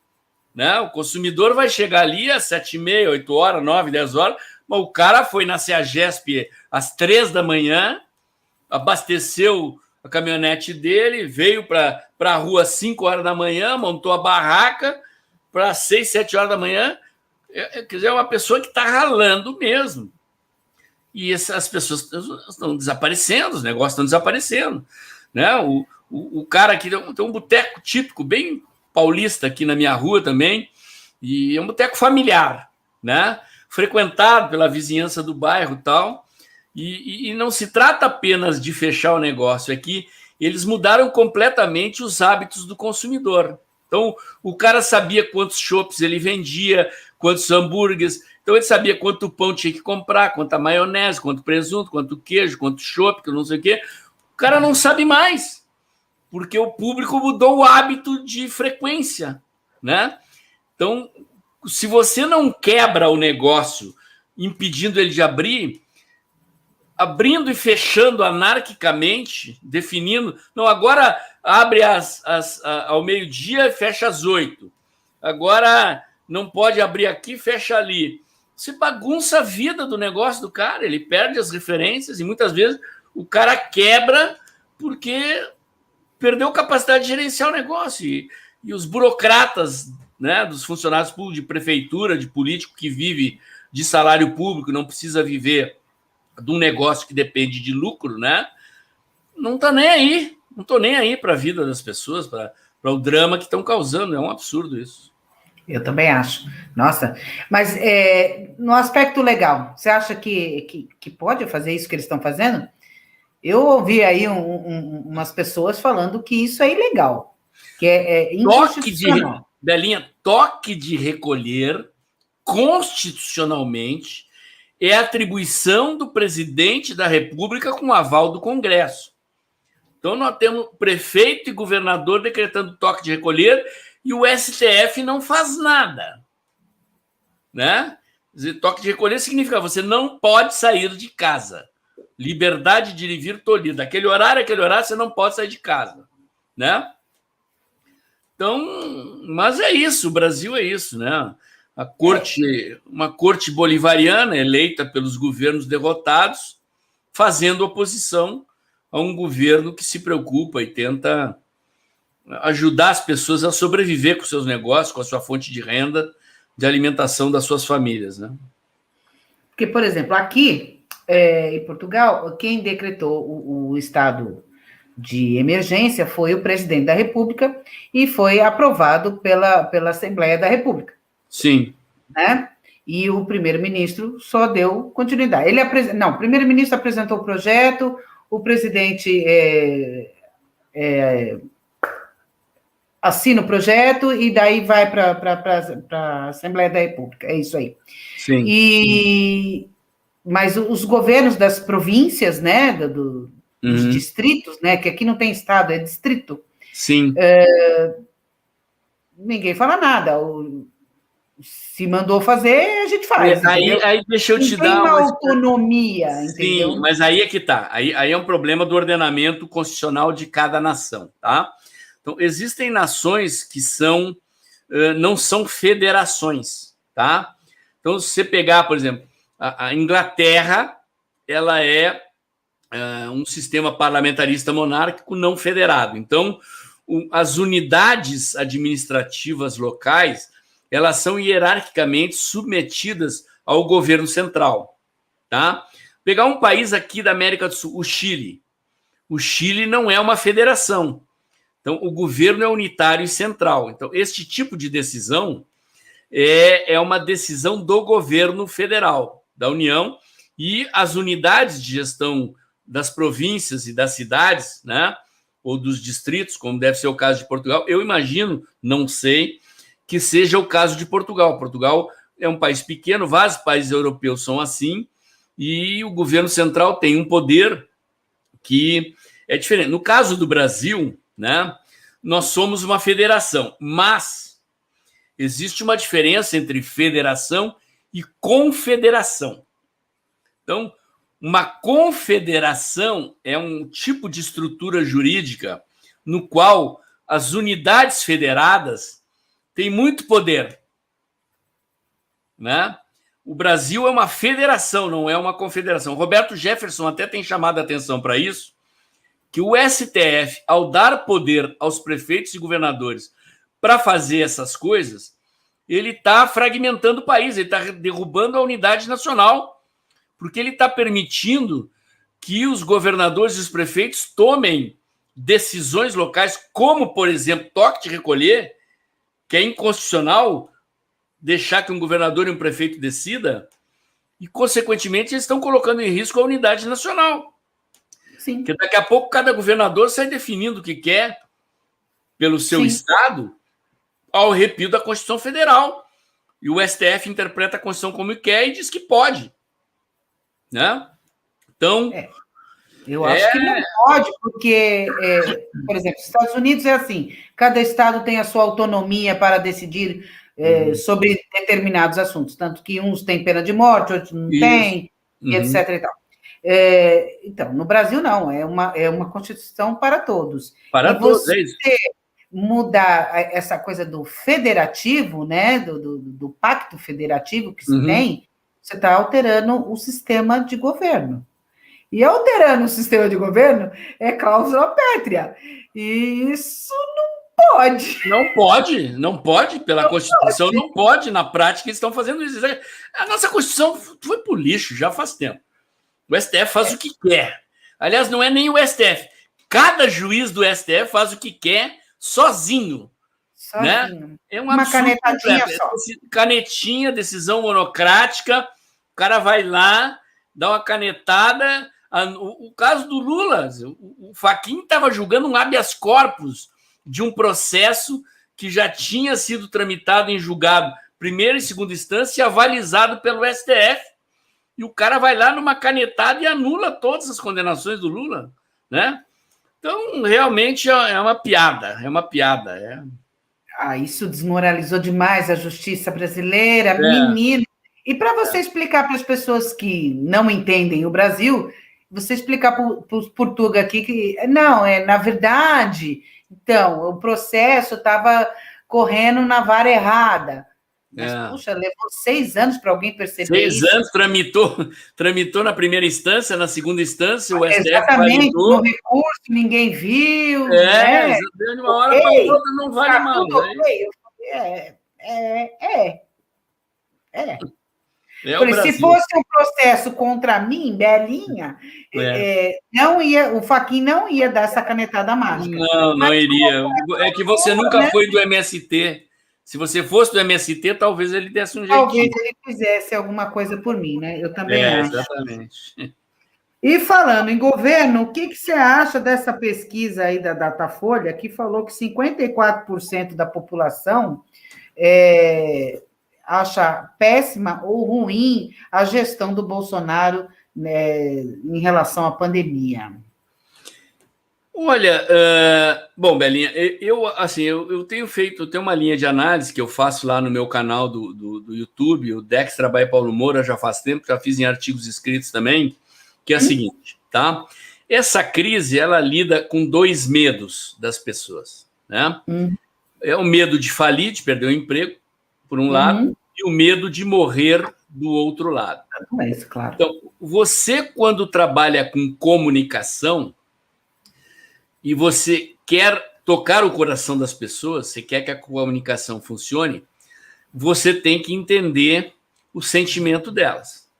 né? O consumidor vai chegar ali às 7h30, 8 horas, 9, 10 horas, mas o cara foi na CEAGESP às 3 da manhã, abasteceu a caminhonete dele, veio para a rua às 5 horas da manhã, montou a barraca para 6, 7 horas da manhã. Quer dizer, é uma pessoa que está ralando mesmo. E as pessoas estão desaparecendo, os negócios estão desaparecendo. Né? O cara aqui tem um boteco típico, bem paulista aqui na minha rua também, e é um boteco familiar, né? Frequentado pela vizinhança do bairro e tal. E não se trata apenas de fechar o negócio, é que eles mudaram completamente os hábitos do consumidor. Então, o cara sabia quantos chopps ele vendia, quantos hambúrgueres, então ele sabia quanto pão tinha que comprar, quanta maionese, quanto presunto, quanto queijo, quanto chopp, não sei o quê. O cara não sabe mais, porque o público mudou o hábito de frequência, né? Então, se você não quebra o negócio impedindo ele de abrir, abrindo e fechando anarquicamente, definindo, não, agora abre ao meio-dia e fecha às 8. Agora não pode abrir aqui, fecha ali. Você bagunça a vida do negócio do cara, ele perde as referências e muitas vezes o cara quebra porque perdeu capacidade de gerenciar o negócio. E os burocratas, né, dos funcionários públicos, de prefeitura, de político que vive de salário público, não precisa viver de um negócio que depende de lucro, né? Não está nem aí. Não estou nem aí para a vida das pessoas, para o drama que estão causando. É um absurdo isso. Eu também acho. Nossa, mas no aspecto legal, você acha que pode fazer isso que eles estão fazendo? Eu ouvi aí umas pessoas falando que isso é ilegal, que é inconstitucional. Belinha, toque de recolher constitucionalmente é atribuição do presidente da República com aval do Congresso. Então, nós temos prefeito e governador decretando toque de recolher e o STF não faz nada. Né? Toque de recolher significa você não pode sair de casa. Liberdade de ir e vir tolhida. Aquele horário, você não pode sair de casa. Né? Então, mas é isso, o Brasil é isso, né? Uma corte bolivariana eleita pelos governos derrotados, fazendo oposição a um governo que se preocupa e tenta ajudar as pessoas a sobreviver com seus negócios, com a sua fonte de renda, de alimentação das suas famílias, né? Porque, por exemplo, aqui em Portugal, quem decretou o estado de emergência foi o presidente da República e foi aprovado pela Assembleia da República. Sim. Né? E o primeiro-ministro só deu continuidade. O primeiro-ministro apresentou o projeto, o presidente assina o projeto e daí vai para a Assembleia da República. É isso aí. Sim. Mas os governos das províncias, né, dos distritos, né, que aqui não tem estado, é distrito. Sim. Ninguém fala nada. Se mandou fazer, a gente faz. Aí deixa eu te dar uma autonomia, Sim, entendeu? mas aí é que tá. Aí é um problema do ordenamento constitucional de cada nação, tá? Então, existem nações que não são federações, tá? Então, se você pegar, por exemplo, a Inglaterra, ela é um sistema parlamentarista monárquico não federado. Então, as unidades administrativas locais, elas são hierarquicamente submetidas ao governo central, tá? Pegar um país aqui da América do Sul, o Chile. O Chile não é uma federação. Então, o governo é unitário e central. Então, este tipo de decisão é uma decisão do governo federal, da União, e as unidades de gestão das províncias e das cidades, né, ou dos distritos, como deve ser o caso de Portugal, eu imagino, não sei, que seja o caso de Portugal. Portugal é um país pequeno, vários países europeus são assim, e o governo central tem um poder que é diferente. No caso do Brasil, né, nós somos uma federação, mas existe uma diferença entre federação e confederação. Então, uma confederação é um tipo de estrutura jurídica no qual as unidades federadas têm muito poder, né? O Brasil é uma federação, não é uma confederação. Roberto Jefferson até tem chamado a atenção para isso, que o STF, ao dar poder aos prefeitos e governadores para fazer essas coisas, ele está fragmentando o país, ele está derrubando a unidade nacional, porque ele está permitindo que os governadores e os prefeitos tomem decisões locais, como, por exemplo, toque de recolher, que é inconstitucional deixar que um governador e um prefeito decida, e, consequentemente, eles estão colocando em risco a unidade nacional. Sim. Porque daqui a pouco cada governador sai definindo o que quer pelo seu estado ao arrepio da Constituição Federal. E o STF interpreta a Constituição como quer e diz que pode. Né? Então... Eu acho que não pode, porque, por exemplo, os Estados Unidos é assim, cada estado tem a sua autonomia para decidir sobre determinados assuntos, tanto que uns têm pena de morte, outros não têm, e etc. E tal. Então, no Brasil não, é uma Constituição para todos. Para todos, você mudar essa coisa do federativo, né, do pacto federativo que se tem, você está alterando o sistema de governo. E alterando o sistema de governo é cláusula pétrea. E isso não pode. Não pode, pela Constituição, não pode. Na prática, eles estão fazendo isso. A nossa Constituição foi pro lixo já faz tempo. O STF faz o que quer. Aliás, não é nem o STF. Cada juiz do STF faz o que quer sozinho. Né? É uma canetadinha só. Canetinha, decisão monocrática. O cara vai lá, dá uma canetada. O caso do Lula, o Fachin estava julgando um habeas corpus de um processo que já tinha sido tramitado em julgado primeira e segunda instância e avalizado pelo STF. E o cara vai lá numa canetada e anula todas as condenações do Lula, né? Então, realmente é uma piada, isso desmoralizou demais a justiça brasileira, menino. E para você explicar para as pessoas que não entendem o Brasil, você explicar para os portugueses aqui que, não, na verdade, então, o processo estava correndo na vara errada. Mas, puxa, levou 6 anos para alguém perceber 6 anos, tramitou na primeira instância, na segunda instância, o STF exatamente, validou. No recurso, ninguém viu. Né? De uma hora para outra não vale mais. Se fosse um processo contra mim, Belinha, o Fachin não ia dar essa canetada mágica. Não iria. É que você nunca foi do MST. Se você fosse do MST, talvez ele desse um jeitinho. Talvez ele fizesse alguma coisa por mim, né? Eu também acho. Exatamente. E falando em governo, o que você acha dessa pesquisa aí da Datafolha, que falou que 54% da população acha péssima ou ruim a gestão do Bolsonaro, né, em relação à pandemia? Olha, bom, Belinha, eu tenho uma linha de análise que eu faço lá no meu canal do YouTube, o Dextra by Paulo Moura, já faz tempo, já fiz em artigos escritos também, que é a seguinte, tá? Essa crise, ela lida com 2 medos das pessoas, né? É o medo de falir, de perder o emprego, por um lado, e o medo de morrer do outro lado. Claro. Então, você, quando trabalha com comunicação, e você quer tocar o coração das pessoas, você quer que a comunicação funcione, você tem que entender o sentimento delas,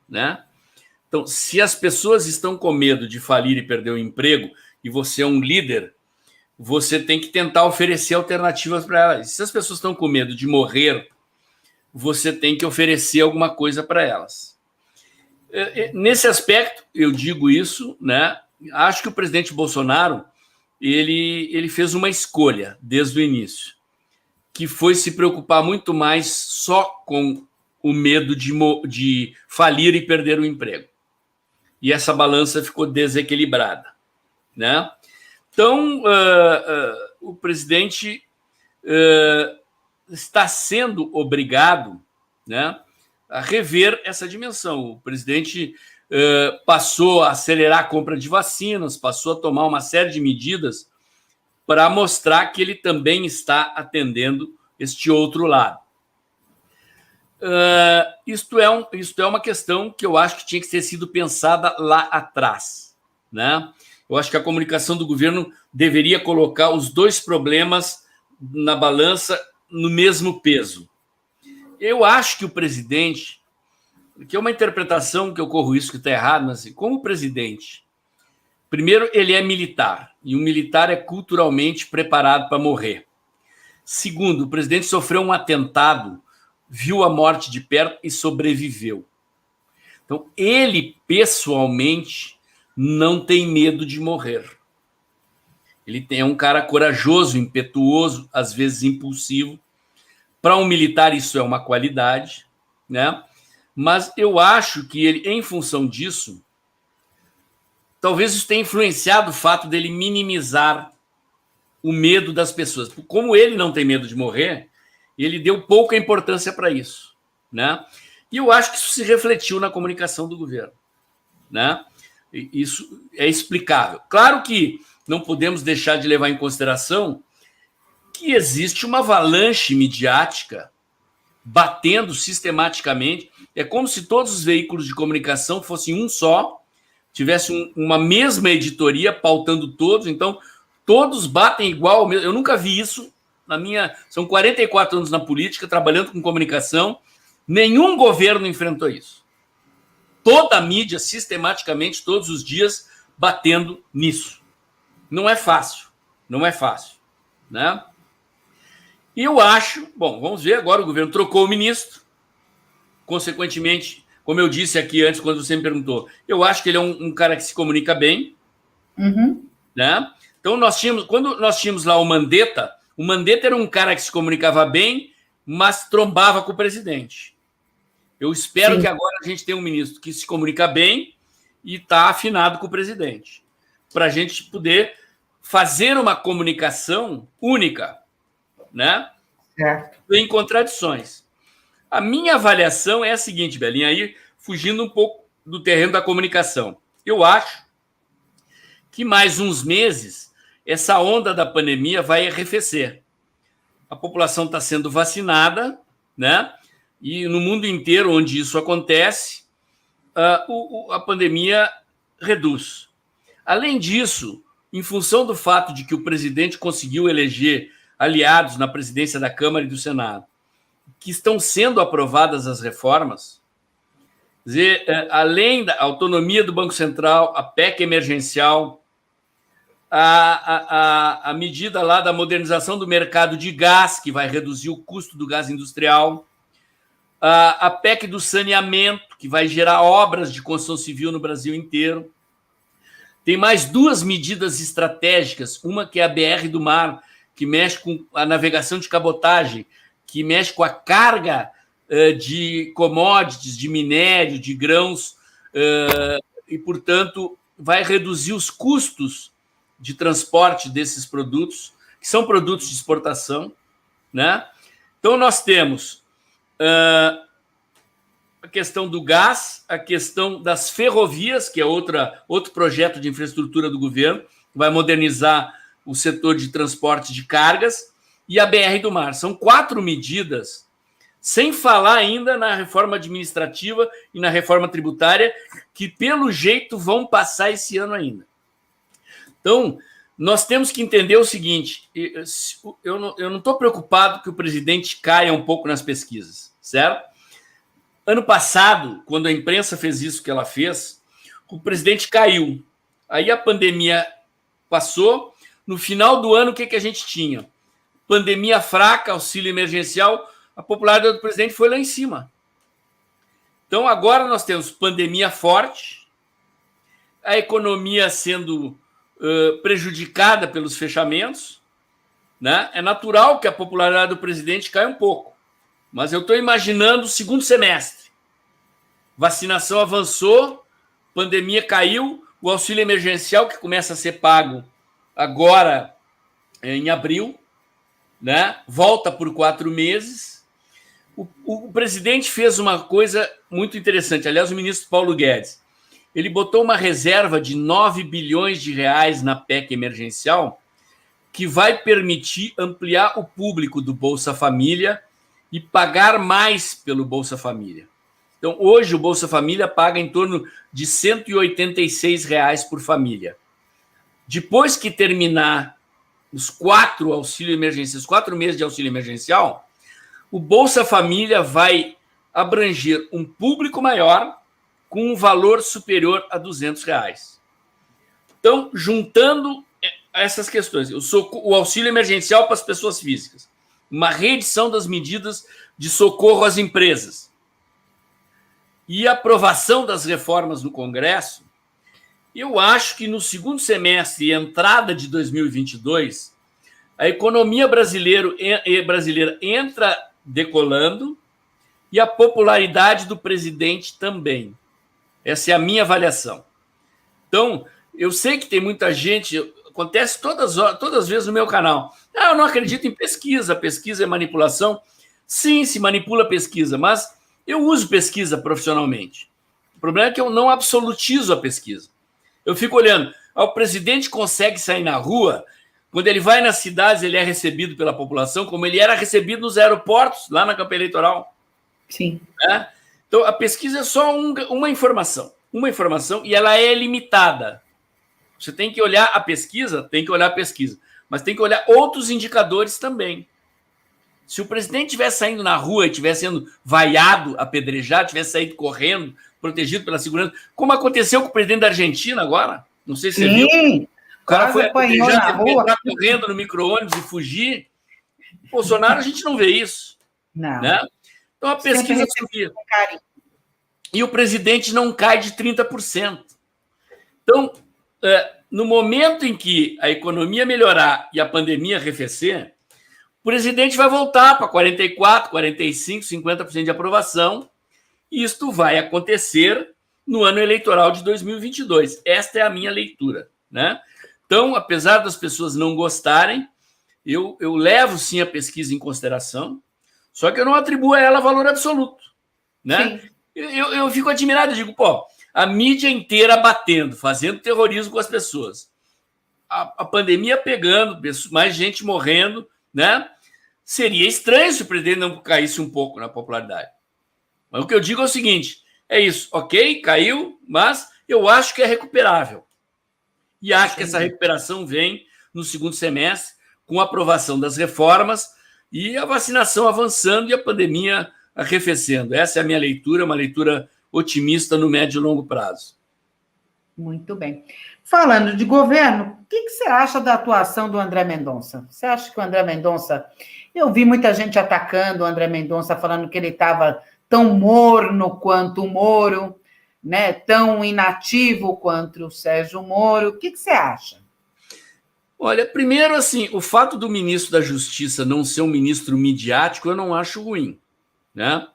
né? Então, se as pessoas estão com medo de falir e perder o emprego, e você é um líder, você tem que tentar oferecer alternativas para elas. Se as pessoas estão com medo de morrer, você tem que oferecer alguma coisa para elas. Nesse aspecto, eu digo isso, né? Acho que o presidente Bolsonaro ele fez uma escolha desde o início, que foi se preocupar muito mais só com o medo de falir e perder o emprego. E essa balança ficou desequilibrada, né? Então, presidente está sendo obrigado, né, a rever essa dimensão. O presidente passou a acelerar a compra de vacinas, passou a tomar uma série de medidas para mostrar que ele também está atendendo este outro lado. Isto é uma questão que eu acho que tinha que ter sido pensada lá atrás, né? Eu acho que a comunicação do governo deveria colocar os dois problemas na balança no mesmo peso. Eu acho que o presidente, que é uma interpretação que eu corro isso que está errado, mas assim, como presidente, primeiro, ele é militar, e um militar é culturalmente preparado para morrer. Segundo, o presidente sofreu um atentado, viu a morte de perto e sobreviveu. Então, ele, pessoalmente, não tem medo de morrer. Ele é um cara corajoso, impetuoso, às vezes impulsivo. Para um militar, isso é uma qualidade, né? Mas eu acho que ele, em função disso, talvez isso tenha influenciado o fato dele minimizar o medo das pessoas. Como ele não tem medo de morrer, ele deu pouca importância para isso, né? E eu acho que isso se refletiu na comunicação do governo, né? Isso é explicável. Claro que não podemos deixar de levar em consideração que existe uma avalanche midiática batendo sistematicamente. É como se todos os veículos de comunicação fossem um só, tivesse uma mesma editoria pautando todos, então todos batem igual. Eu nunca vi isso na minha... São 44 anos na política, trabalhando com comunicação, nenhum governo enfrentou isso. Toda a mídia, sistematicamente, todos os dias, batendo nisso. Não é fácil, né? E eu acho... Bom, vamos ver agora, o governo trocou o ministro, consequentemente, como eu disse aqui antes, quando você me perguntou, eu acho que ele é um cara que se comunica bem, né? Então, quando nós tínhamos lá o Mandetta era um cara que se comunicava bem, mas trombava com o presidente. Eu espero que agora a gente tenha um ministro que se comunica bem e está afinado com o presidente, para a gente poder fazer uma comunicação única, né? Em contradições. A minha avaliação é a seguinte, Belinha, aí fugindo um pouco do terreno da comunicação. Eu acho que mais uns meses essa onda da pandemia vai arrefecer. A população está sendo vacinada, né? E no mundo inteiro onde isso acontece, a pandemia reduz. Além disso, em função do fato de que o presidente conseguiu eleger aliados na presidência da Câmara e do Senado, que estão sendo aprovadas as reformas, quer dizer, além da autonomia do Banco Central, a PEC emergencial, a medida lá da modernização do mercado de gás, que vai reduzir o custo do gás industrial, a PEC do saneamento, que vai gerar obras de construção civil no Brasil inteiro. Tem mais duas medidas estratégicas, uma que é a BR do Mar, que mexe com a navegação de cabotagem, que mexe com a carga de commodities, de minério, de grãos, e, portanto, vai reduzir os custos de transporte desses produtos, que são produtos de exportação, né? Então, nós temos a questão do gás, a questão das ferrovias, que é outro projeto de infraestrutura do governo, que vai modernizar o setor de transporte de cargas, e a BR do Mar. São 4 medidas, sem falar ainda na reforma administrativa e na reforma tributária, que, pelo jeito, vão passar esse ano ainda. Então, nós temos que entender o seguinte, eu não estou preocupado que o presidente caia um pouco nas pesquisas, certo? Ano passado, quando a imprensa fez isso que ela fez, o presidente caiu. Aí a pandemia passou. No final do ano, o que a gente tinha? Pandemia fraca, auxílio emergencial, a popularidade do presidente foi lá em cima. Então, agora nós temos pandemia forte, a economia sendo prejudicada pelos fechamentos, né? É natural que a popularidade do presidente caia um pouco, mas eu estou imaginando o segundo semestre. Vacinação avançou, pandemia caiu, o auxílio emergencial, que começa a ser pago agora em abril, né? Volta por 4 meses. O presidente fez uma coisa muito interessante. Aliás, o ministro Paulo Guedes, ele botou uma reserva de 9 bilhões de reais na PEC emergencial, que vai permitir ampliar o público do Bolsa Família e pagar mais pelo Bolsa Família. Então, hoje, o Bolsa Família paga em torno de R$ 186 reais por família. Depois que terminar os 4 meses de auxílio emergencial, o Bolsa Família vai abranger um público maior com um valor superior a R$ 200 reais. Então, juntando essas questões, o auxílio emergencial para as pessoas físicas, uma reedição das medidas de socorro às empresas e a aprovação das reformas no Congresso, eu acho que no segundo semestre e entrada de 2022, a economia brasileira entra decolando e a popularidade do presidente também. Essa é a minha avaliação. Então, eu sei que tem muita gente, acontece todas as vezes no meu canal. Eu não acredito em pesquisa é manipulação. Sim, se manipula pesquisa, mas eu uso pesquisa profissionalmente. O problema é que eu não absolutizo a pesquisa. Eu fico olhando, o presidente consegue sair na rua, quando ele vai nas cidades, ele é recebido pela população, como ele era recebido nos aeroportos, lá na campanha eleitoral. Sim. Né? Então, a pesquisa é só uma informação, e ela é limitada. Você tem que olhar a pesquisa, mas tem que olhar outros indicadores também. Se o presidente estivesse saindo na rua e estivesse sendo vaiado, apedrejado, tivesse saído correndo, protegido pela segurança, como aconteceu com o presidente da Argentina agora, não sei se você viu. O cara foi apedrejado, entrar correndo no micro-ônibus e fugir. Bolsonaro, a gente não vê isso. Não. Né? Então, a pesquisa subia. E o presidente não cai de 30%. Então, no momento em que a economia melhorar e a pandemia arrefecer, o presidente vai voltar para 44%, 45%, 50% de aprovação. E isto vai acontecer no ano eleitoral de 2022. Esta é a minha leitura. Né? Então, apesar das pessoas não gostarem, eu levo sim a pesquisa em consideração, só que eu não atribuo a ela valor absoluto. Né? Eu fico admirado, eu digo, a mídia inteira batendo, fazendo terrorismo com as pessoas. A pandemia pegando, mais gente morrendo, né? Seria estranho se o presidente não caísse um pouco na popularidade. Mas o que eu digo é o seguinte, é isso, ok, caiu, mas eu acho que é recuperável. E acho que essa recuperação vem no segundo semestre, com a aprovação das reformas e a vacinação avançando e a pandemia arrefecendo. Essa é a minha leitura, uma leitura otimista no médio e longo prazo. Muito bem. Falando de governo, o que você acha da atuação do André Mendonça? Você acha que o André Mendonça... Eu vi muita gente atacando o André Mendonça, falando que ele estava tão morno quanto o Moro, né? Tão inativo quanto o Sérgio Moro. O que você acha? Olha, primeiro, assim, o fato do ministro da Justiça não ser um ministro midiático, eu não acho ruim, né?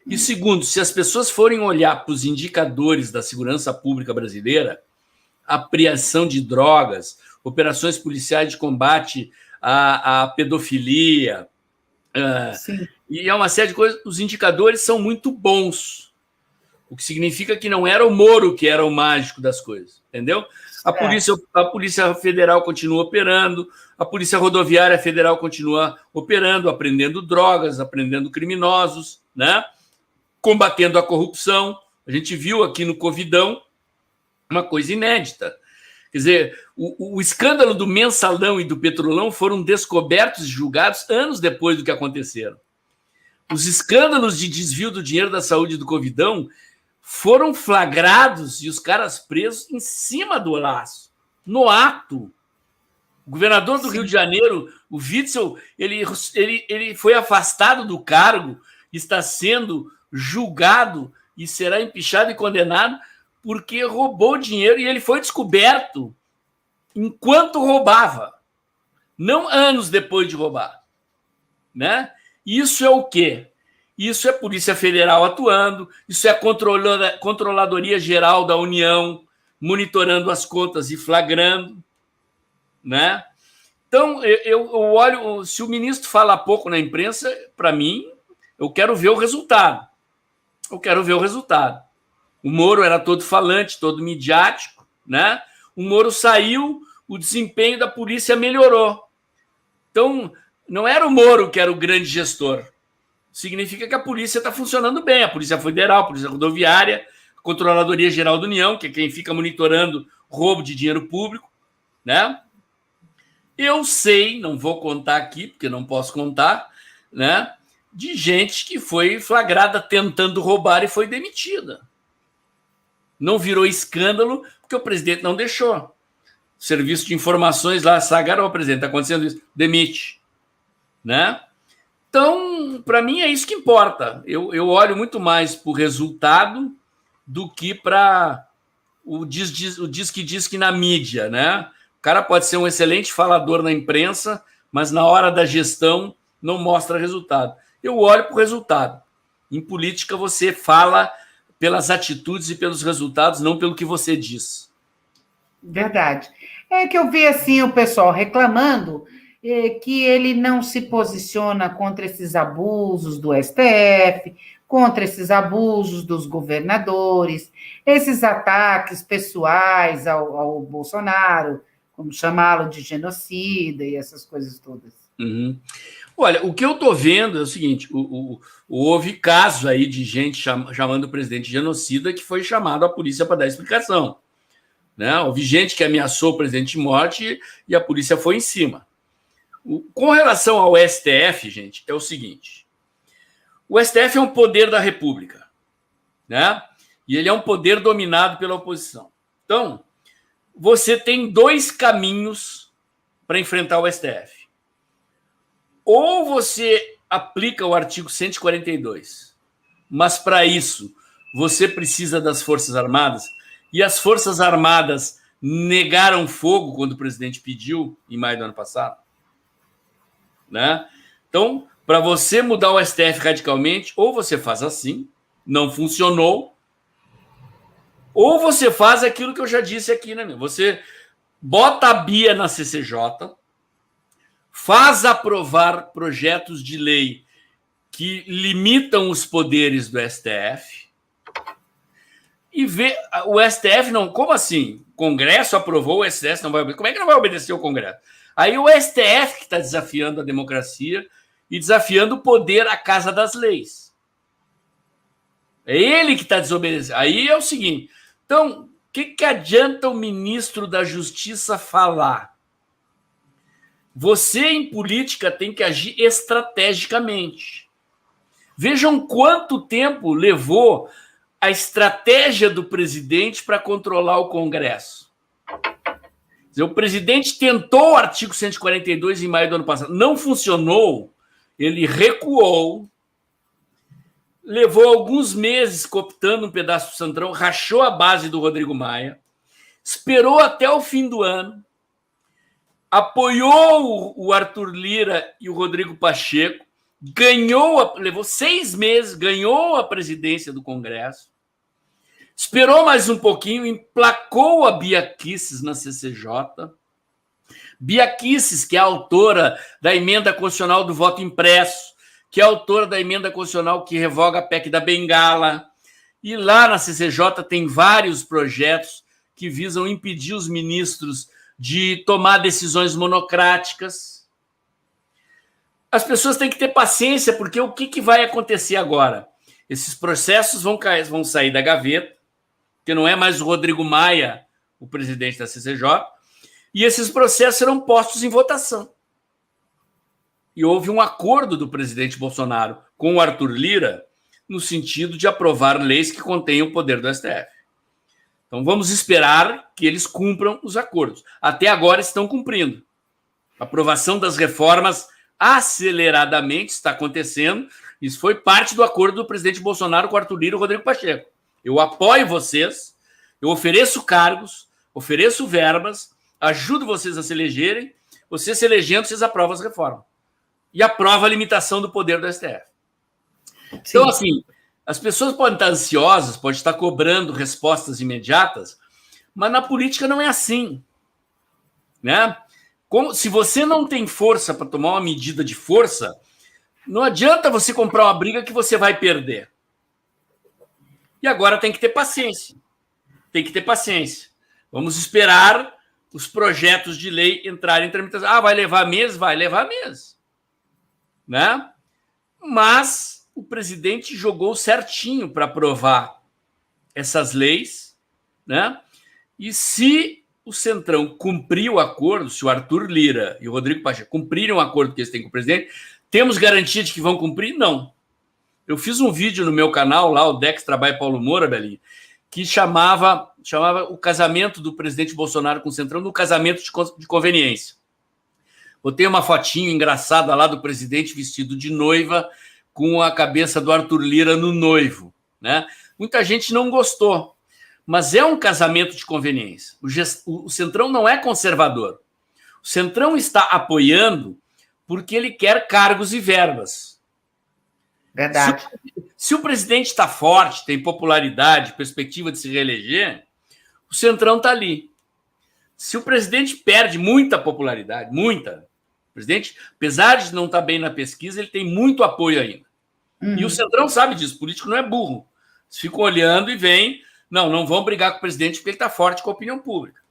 E segundo, se as pessoas forem olhar para os indicadores da segurança pública brasileira, apreensão de drogas, operações policiais de combate à pedofilia, e é uma série de coisas, os indicadores são muito bons, o que significa que não era o Moro que era o mágico das coisas, entendeu? A Polícia Federal continua operando, a Polícia Rodoviária Federal continua operando, apreendendo drogas, apreendendo criminosos, né? Combatendo a corrupção. A gente viu aqui no Covidão uma coisa inédita. Quer dizer, o escândalo do Mensalão e do Petrolão foram descobertos e julgados anos depois do que aconteceram. Os escândalos de desvio do dinheiro da saúde do Covidão foram flagrados e os caras presos em cima do laço, no ato. O governador do Rio de Janeiro, o Witzel, ele foi afastado do cargo, está sendo julgado e será empichado e condenado porque roubou dinheiro e ele foi descoberto enquanto roubava, não anos depois de roubar. Né? Isso é o quê? Isso é Polícia Federal atuando, isso é a Controladoria Geral da União monitorando as contas e flagrando, né? Então, eu olho, se o ministro fala pouco na imprensa, para mim, eu quero ver o resultado. O Moro era todo falante, todo midiático, né? O Moro saiu, o desempenho da polícia melhorou. Então, não era o Moro que era o grande gestor. Significa que a polícia está funcionando bem, a Polícia Federal, a Polícia Rodoviária, a Controladoria Geral da União, que é quem fica monitorando roubo de dinheiro público, né? Eu sei, não vou contar aqui, porque não posso contar, né? De gente que foi flagrada tentando roubar e foi demitida. Não virou escândalo, porque o presidente não deixou. O serviço de informações lá, Sagaró, presidente, está acontecendo isso, demite, né? Então, para mim, é isso que importa. Eu olho muito mais para o resultado do que para o diz que na mídia, né? O cara pode ser um excelente falador na imprensa, mas na hora da gestão não mostra resultado. Eu olho para o resultado. Em política, você fala pelas atitudes e pelos resultados, não pelo que você diz. Verdade. É que eu vi assim o pessoal reclamando que ele não se posiciona contra esses abusos do STF, contra esses abusos dos governadores, esses ataques pessoais ao Bolsonaro, como chamá-lo de genocida e essas coisas todas. Uhum. Olha, o que eu estou vendo é o seguinte: houve caso aí de gente chamando o presidente de genocida que foi chamado à polícia para dar explicação. Né? Houve gente que ameaçou o presidente de morte e a polícia foi em cima. Com relação ao STF, gente, é o seguinte: o STF é um poder da República, né? E ele é um poder dominado pela oposição. Então, você tem dois caminhos para enfrentar o STF. Ou você aplica o artigo 142, mas para isso você precisa das Forças Armadas, e as Forças Armadas negaram fogo quando o presidente pediu, em maio do ano passado. Né? Então, para você mudar o STF radicalmente, ou você faz assim, não funcionou, ou você faz aquilo que eu já disse aqui, né? Você bota a Bia na CCJ, faz aprovar projetos de lei que limitam os poderes do STF e vê o STF não... Como assim? O Congresso aprovou, o STF não vai obedecer. Como é que não vai obedecer o Congresso? Aí o STF que está desafiando a democracia e desafiando o poder à Casa das Leis. É ele que está desobedecendo. Aí é o seguinte: então, o que adianta o ministro da Justiça falar? Você, em política, tem que agir estrategicamente. Vejam quanto tempo levou a estratégia do presidente para controlar o Congresso. Quer dizer, o presidente tentou o artigo 142 em maio do ano passado. Não funcionou. Ele recuou. Levou alguns meses cooptando um pedaço do Centrão, rachou a base do Rodrigo Maia, esperou até o fim do ano, apoiou o Arthur Lira e o Rodrigo Pacheco, levou 6 meses, ganhou a presidência do Congresso, esperou mais um pouquinho, emplacou a Bia Kicis na CCJ. Bia Kicis, que é a autora da emenda constitucional do voto impresso, que é autora da emenda constitucional que revoga a PEC da Bengala. E lá na CCJ tem vários projetos que visam impedir os ministros de tomar decisões monocráticas. As pessoas têm que ter paciência, porque o que vai acontecer agora? Esses processos vão sair da gaveta, que não é mais o Rodrigo Maia, o presidente da CCJ, e esses processos serão postos em votação. E houve um acordo do presidente Bolsonaro com o Arthur Lira no sentido de aprovar leis que contenham o poder do STF. Então vamos esperar que eles cumpram os acordos. Até agora estão cumprindo. A aprovação das reformas aceleradamente está acontecendo. Isso foi parte do acordo do presidente Bolsonaro com o Arthur Lira e o Rodrigo Pacheco. Eu apoio vocês, eu ofereço cargos, ofereço verbas, ajudo vocês a se elegerem, vocês se elegendo, vocês aprovam as reformas. E aprova a limitação do poder do STF. Sim. Então, assim, as pessoas podem estar ansiosas, podem estar cobrando respostas imediatas, mas na política não é assim. Né? Se você não tem força para tomar uma medida de força, não adianta você comprar uma briga que você vai perder. E agora tem que ter paciência. Tem que ter paciência. Vamos esperar os projetos de lei entrarem em tramitação. Vai levar meses? Vai levar meses. Né? Mas o presidente jogou certinho para aprovar essas leis, né? E se o Centrão cumprir o acordo, se o Arthur Lira e o Rodrigo Pacheco cumprirem o acordo que eles têm com o presidente, temos garantia de que vão cumprir? Não. Eu fiz um vídeo no meu canal, lá, o Dex Trabalha Paulo Moura, Belinha, que chamava o casamento do presidente Bolsonaro com o Centrão no casamento de conveniência. Botei uma fotinho engraçada lá do presidente vestido de noiva com a cabeça do Arthur Lira no noivo, né? Muita gente não gostou, mas é um casamento de conveniência. O Centrão não é conservador. O Centrão está apoiando porque ele quer cargos e verbas. Verdade. Se o presidente está forte, tem popularidade, perspectiva de se reeleger, o Centrão está ali. Se o presidente perde muita popularidade, o presidente, apesar de não estar bem na pesquisa, ele tem muito apoio ainda. E o Centrão sabe disso, o político não é burro. Eles ficam olhando e veem, não vão brigar com o presidente porque ele está forte com a opinião pública.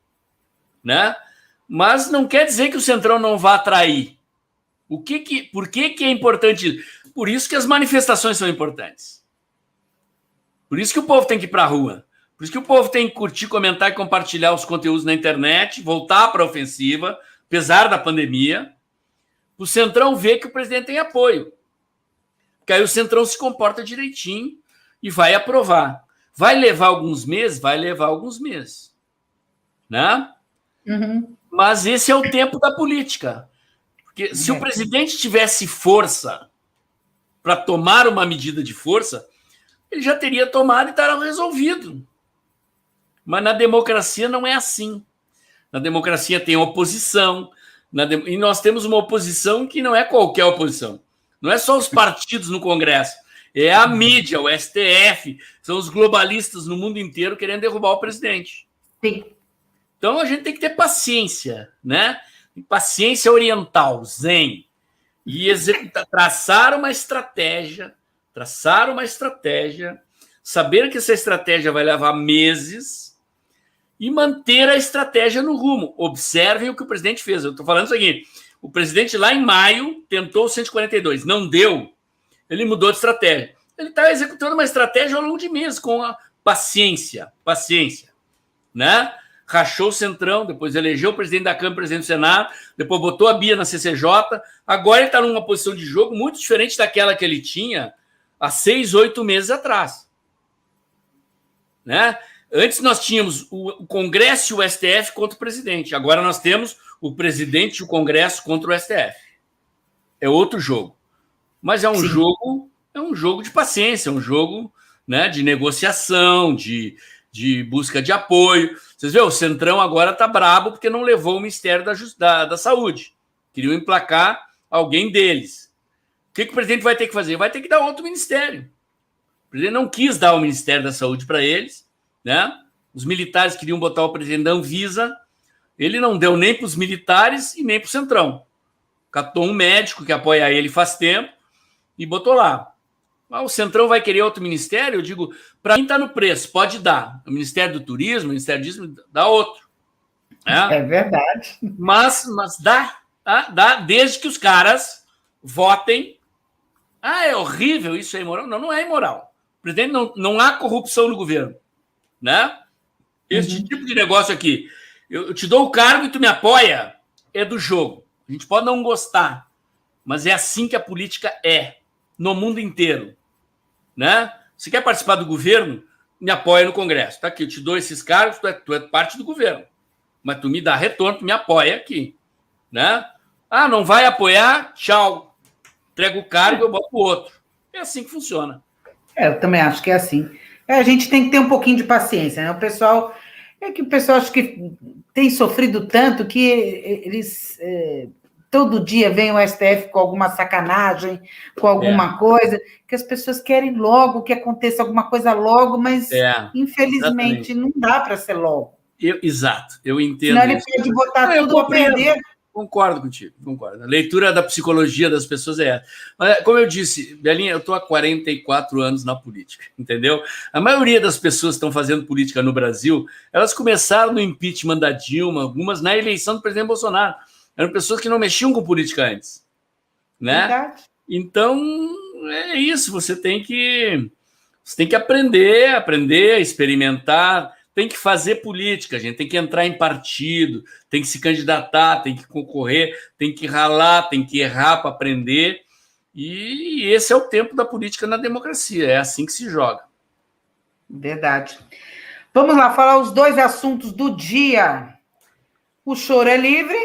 Né? Mas não quer dizer que o Centrão não vá atrair. Por que é importante? Por isso que as manifestações são importantes. Por isso que o povo tem que ir para a rua. Por isso que o povo tem que curtir, comentar e compartilhar os conteúdos na internet, voltar para a ofensiva, apesar da pandemia. O Centrão vê que o presidente tem apoio. Porque aí o Centrão se comporta direitinho e vai aprovar. Vai levar alguns meses? Vai levar alguns meses. Né? Mas esse é o tempo da política. Porque se o presidente tivesse força para tomar uma medida de força, ele já teria tomado e estaria resolvido. Mas na democracia não é assim. Na democracia tem oposição, e nós temos uma oposição que não é qualquer oposição. Não é só os partidos no Congresso, é a mídia, o STF, são os globalistas no mundo inteiro querendo derrubar o presidente. Sim. Então a gente tem que ter paciência, né? Paciência oriental, zen, e traçar uma estratégia, saber que essa estratégia vai levar meses e manter a estratégia no rumo. Observem o que o presidente fez. Eu estou falando isso aqui. O presidente lá em maio tentou o 142, não deu. Ele mudou de estratégia. Ele está executando uma estratégia ao longo de meses, com a paciência, né? Rachou o Centrão, depois elegeu o presidente da Câmara, presidente do Senado, depois botou a Bia na CCJ. Agora ele está numa posição de jogo muito diferente daquela que ele tinha há 6, 8 meses atrás. Né? Antes nós tínhamos o Congresso e o STF contra o presidente. Agora nós temos o presidente e o Congresso contra o STF. É outro jogo. Mas é um jogo de paciência, é um jogo, né, de negociação, de busca de apoio. Vocês veem, o Centrão agora está brabo porque não levou o Ministério da Saúde. Queriam emplacar alguém deles. O que o presidente vai ter que fazer? Vai ter que dar outro ministério. O presidente não quis dar o Ministério da Saúde para eles, né? Os militares queriam botar o presidente da Anvisa. Ele não deu nem para os militares e nem para o Centrão. Catou um médico que apoia ele faz tempo e botou lá. O Centrão vai querer outro ministério? Eu digo, para mim está no preço, pode dar. O Ministério do Turismo, o Ministério disso, dá outro. É verdade. Mas dá, desde que os caras votem. É horrível, isso é imoral. Não é imoral. Presidente, não há corrupção no governo. Né? Este tipo de negócio aqui, eu te dou o cargo e tu me apoia, é do jogo. A gente pode não gostar, mas é assim que a política é, no mundo inteiro. Né? Você quer participar do governo? Me apoia no Congresso. Tá aqui, eu te dou esses cargos, tu é parte do governo. Mas tu me dá retorno, tu me apoia aqui. Né? Não vai apoiar? Tchau. Entrega o cargo, eu boto o outro. É assim que funciona. Eu também acho que é assim. A gente tem que ter um pouquinho de paciência, né? O pessoal acho que tem sofrido tanto que eles todo dia vem o STF com alguma sacanagem, com alguma coisa, que as pessoas querem logo que aconteça alguma coisa logo, mas infelizmente não dá para ser logo. Exato, eu entendo. Senão ele pode botar tudo para perder. Concordo contigo, concordo. A leitura da psicologia das pessoas é essa. Mas, como eu disse, Belinha, eu estou há 44 anos na política, entendeu? A maioria das pessoas que estão fazendo política no Brasil, elas começaram no impeachment da Dilma, algumas na eleição do presidente Bolsonaro. Eram pessoas que não mexiam com política antes, né? Verdade. Então, é isso, você tem que aprender, experimentar, tem que fazer política, gente, tem que entrar em partido, tem que se candidatar, tem que concorrer, tem que ralar, tem que errar para aprender. E esse é o tempo da política na democracia, é assim que se joga. Verdade. Vamos lá falar os dois assuntos do dia. O choro é livre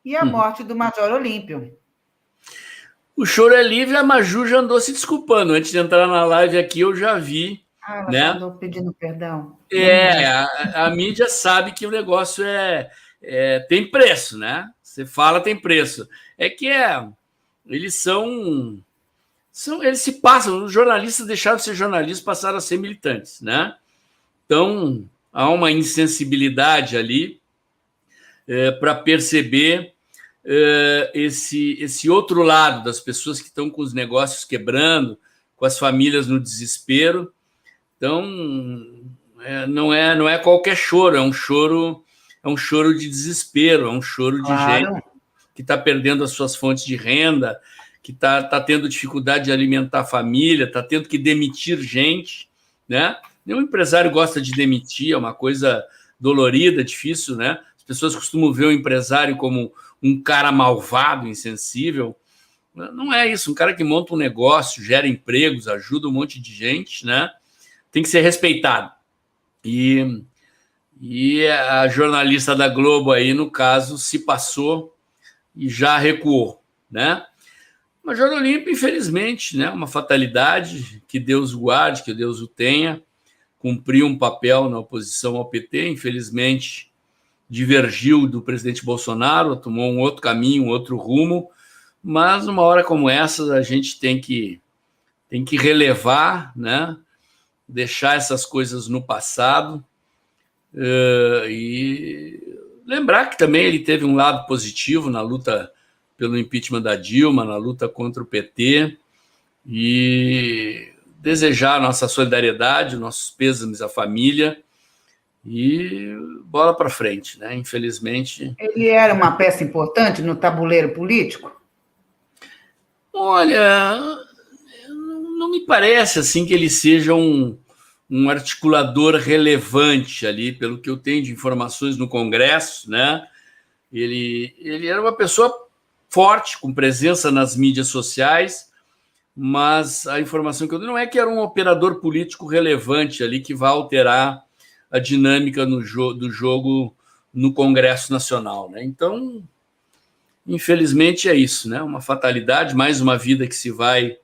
e a morte do Major Olímpio. O choro é livre, a Maju já andou se desculpando. Antes de entrar na live aqui, eu já vi. Ela né? já andou pedindo perdão. A mídia sabe que o negócio tem preço, né? Você fala, tem preço. Eles eles se passam, os jornalistas deixaram de ser jornalistas, passaram a ser militantes, né? Então, há uma insensibilidade ali para perceber esse outro lado das pessoas que estão com os negócios quebrando, com as famílias no desespero. Então, não é qualquer choro, é um choro de desespero, é um choro de gente que está perdendo as suas fontes de renda, que está tendo dificuldade de alimentar a família, está tendo que demitir gente, né? Nenhum empresário gosta de demitir, é uma coisa dolorida, difícil, né? As pessoas costumam ver o empresário como um cara malvado, insensível. Não é isso, um cara que monta um negócio, gera empregos, ajuda um monte de gente, né? Tem que ser respeitado. E a jornalista da Globo aí, no caso, se passou e já recuou, né? O Major Olímpio, infelizmente, né? Uma fatalidade, que Deus o guarde, que Deus o tenha, cumpriu um papel na oposição ao PT, infelizmente divergiu do presidente Bolsonaro, tomou um outro caminho, um outro rumo, mas numa hora como essa a gente tem que relevar, né? Deixar essas coisas no passado e lembrar que também ele teve um lado positivo na luta pelo impeachment da Dilma, na luta contra o PT, e desejar nossa solidariedade, nossos pêsames à família e bola para frente, né? Infelizmente. Ele era uma peça importante no tabuleiro político? Olha, não me parece assim que ele seja um articulador relevante ali, pelo que eu tenho de informações no Congresso, né? Ele era uma pessoa forte, com presença nas mídias sociais, mas a informação que eu tenho não é que era um operador político relevante ali que vai alterar a dinâmica do jogo no Congresso Nacional, né? Então, infelizmente é isso, né? Uma fatalidade, mais uma vida que se vai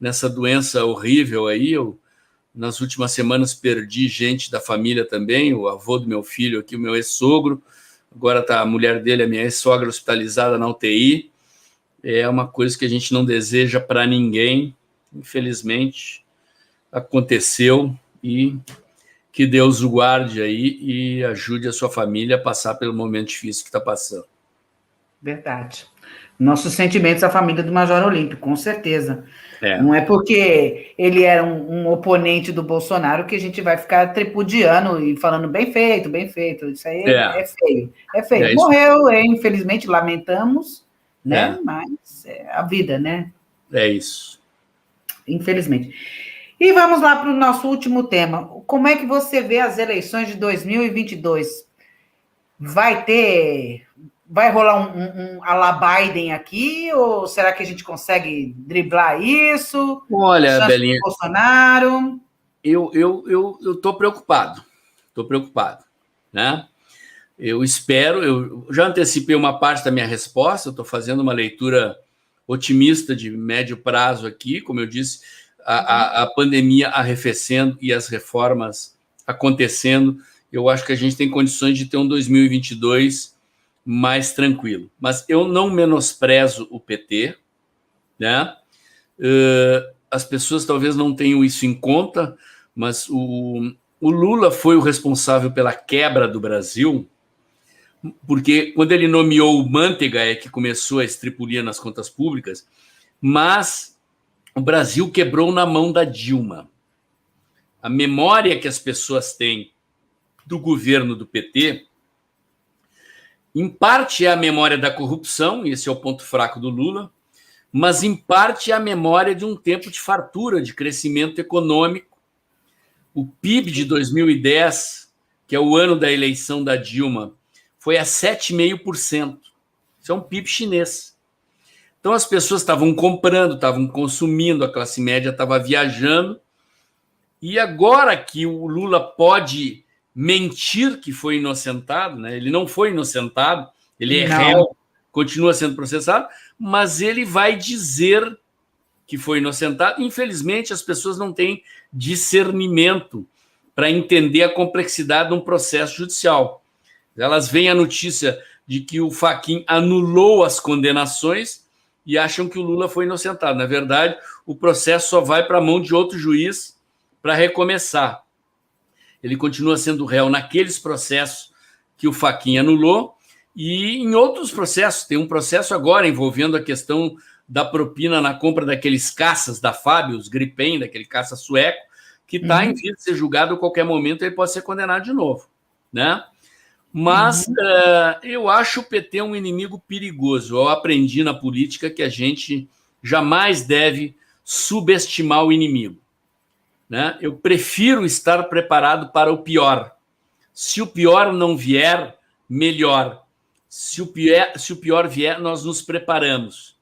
nessa doença horrível aí. Nas últimas semanas perdi gente da família também, o avô do meu filho aqui, o meu ex-sogro, agora está a mulher dele, a minha ex-sogra, hospitalizada na UTI. É uma coisa que a gente não deseja para ninguém, infelizmente aconteceu, e que Deus o guarde aí e ajude a sua família a passar pelo momento difícil que está passando. Verdade. Nossos sentimentos à família do Major Olímpio, com certeza. Não é porque ele era um oponente do Bolsonaro que a gente vai ficar tripudiando e falando bem feito. Isso aí é feio. É feio. Morreu, infelizmente, lamentamos, né? Mas é a vida, né? É isso. Infelizmente. E vamos lá para o nosso último tema. Como é que você vê as eleições de 2022? Vai rolar um à la Biden aqui, ou será que a gente consegue driblar isso? Olha, Belinha, Bolsonaro. Eu estou preocupado, né? Eu espero, eu já antecipei uma parte da minha resposta, eu estou fazendo uma leitura otimista de médio prazo aqui, como eu disse, a pandemia arrefecendo e as reformas acontecendo, eu acho que a gente tem condições de ter um 2022 mais tranquilo. Mas eu não menosprezo o PT, né? As pessoas talvez não tenham isso em conta, mas o Lula foi o responsável pela quebra do Brasil, porque quando ele nomeou o Manteiga é que começou a estripulia nas contas públicas, mas o Brasil quebrou na mão da Dilma. A memória que as pessoas têm do governo do PT, em parte é a memória da corrupção, e esse é o ponto fraco do Lula, mas em parte é a memória de um tempo de fartura, de crescimento econômico. O PIB de 2010, que é o ano da eleição da Dilma, foi a 7,5%. Isso é um PIB chinês. Então as pessoas estavam comprando, estavam consumindo, a classe média estava viajando, e agora que o Lula pode mentir que foi inocentado, né? Ele não foi inocentado, ele é réu, continua sendo processado, mas ele vai dizer que foi inocentado. Infelizmente, as pessoas não têm discernimento para entender a complexidade de um processo judicial. Elas veem a notícia de que o Fachin anulou as condenações e acham que o Lula foi inocentado. Na verdade, o processo só vai para a mão de outro juiz para recomeçar. Ele continua sendo réu naqueles processos que o Fachin anulou e em outros processos. Tem um processo agora envolvendo a questão da propina na compra daqueles caças da Fábio, os Gripen, daquele caça sueco, que está em via de ser julgado a qualquer momento, ele pode ser condenado de novo, né? Mas eu acho o PT um inimigo perigoso. Eu aprendi na política que a gente jamais deve subestimar o inimigo, né? Eu prefiro estar preparado para o pior. Se o pior não vier, melhor. Se o pior vier, nós nos preparamos.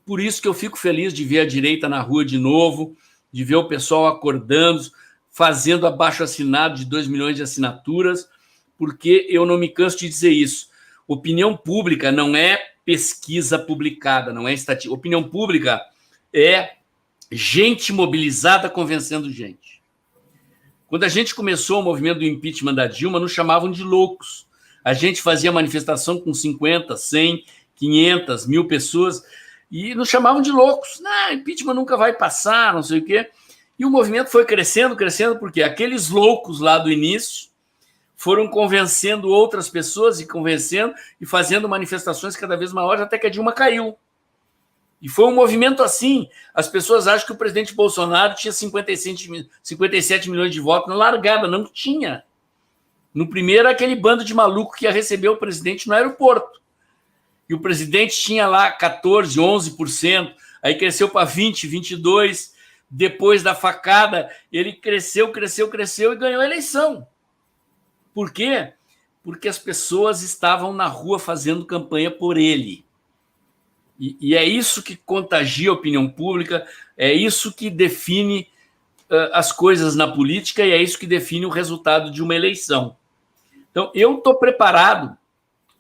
Por isso que eu fico feliz de ver a direita na rua de novo, de ver o pessoal acordando, fazendo abaixo-assinado de 2 milhões de assinaturas, porque eu não me canso de dizer isso. Opinião pública não é pesquisa publicada, não é estatística. Opinião pública é gente mobilizada convencendo gente. Quando a gente começou o movimento do impeachment da Dilma, nos chamavam de loucos. A gente fazia manifestação com 50, 100, 500, 1.000 pessoas e nos chamavam de loucos. Não, impeachment nunca vai passar, não sei o quê. E o movimento foi crescendo, porque aqueles loucos lá do início foram convencendo outras pessoas e convencendo e fazendo manifestações cada vez maiores até que a Dilma caiu. E foi um movimento assim. As pessoas acham que o presidente Bolsonaro tinha 57 milhões de votos na largada. Não tinha. No primeiro, aquele bando de maluco que ia receber o presidente no aeroporto. E o presidente tinha lá 14%, 11%. Aí cresceu para 20%, 22%. Depois da facada, ele cresceu e ganhou a eleição. Por quê? Porque as pessoas estavam na rua fazendo campanha por ele. E é isso que contagia a opinião pública, é isso que define as coisas na política e é isso que define o resultado de uma eleição. Então, eu estou preparado,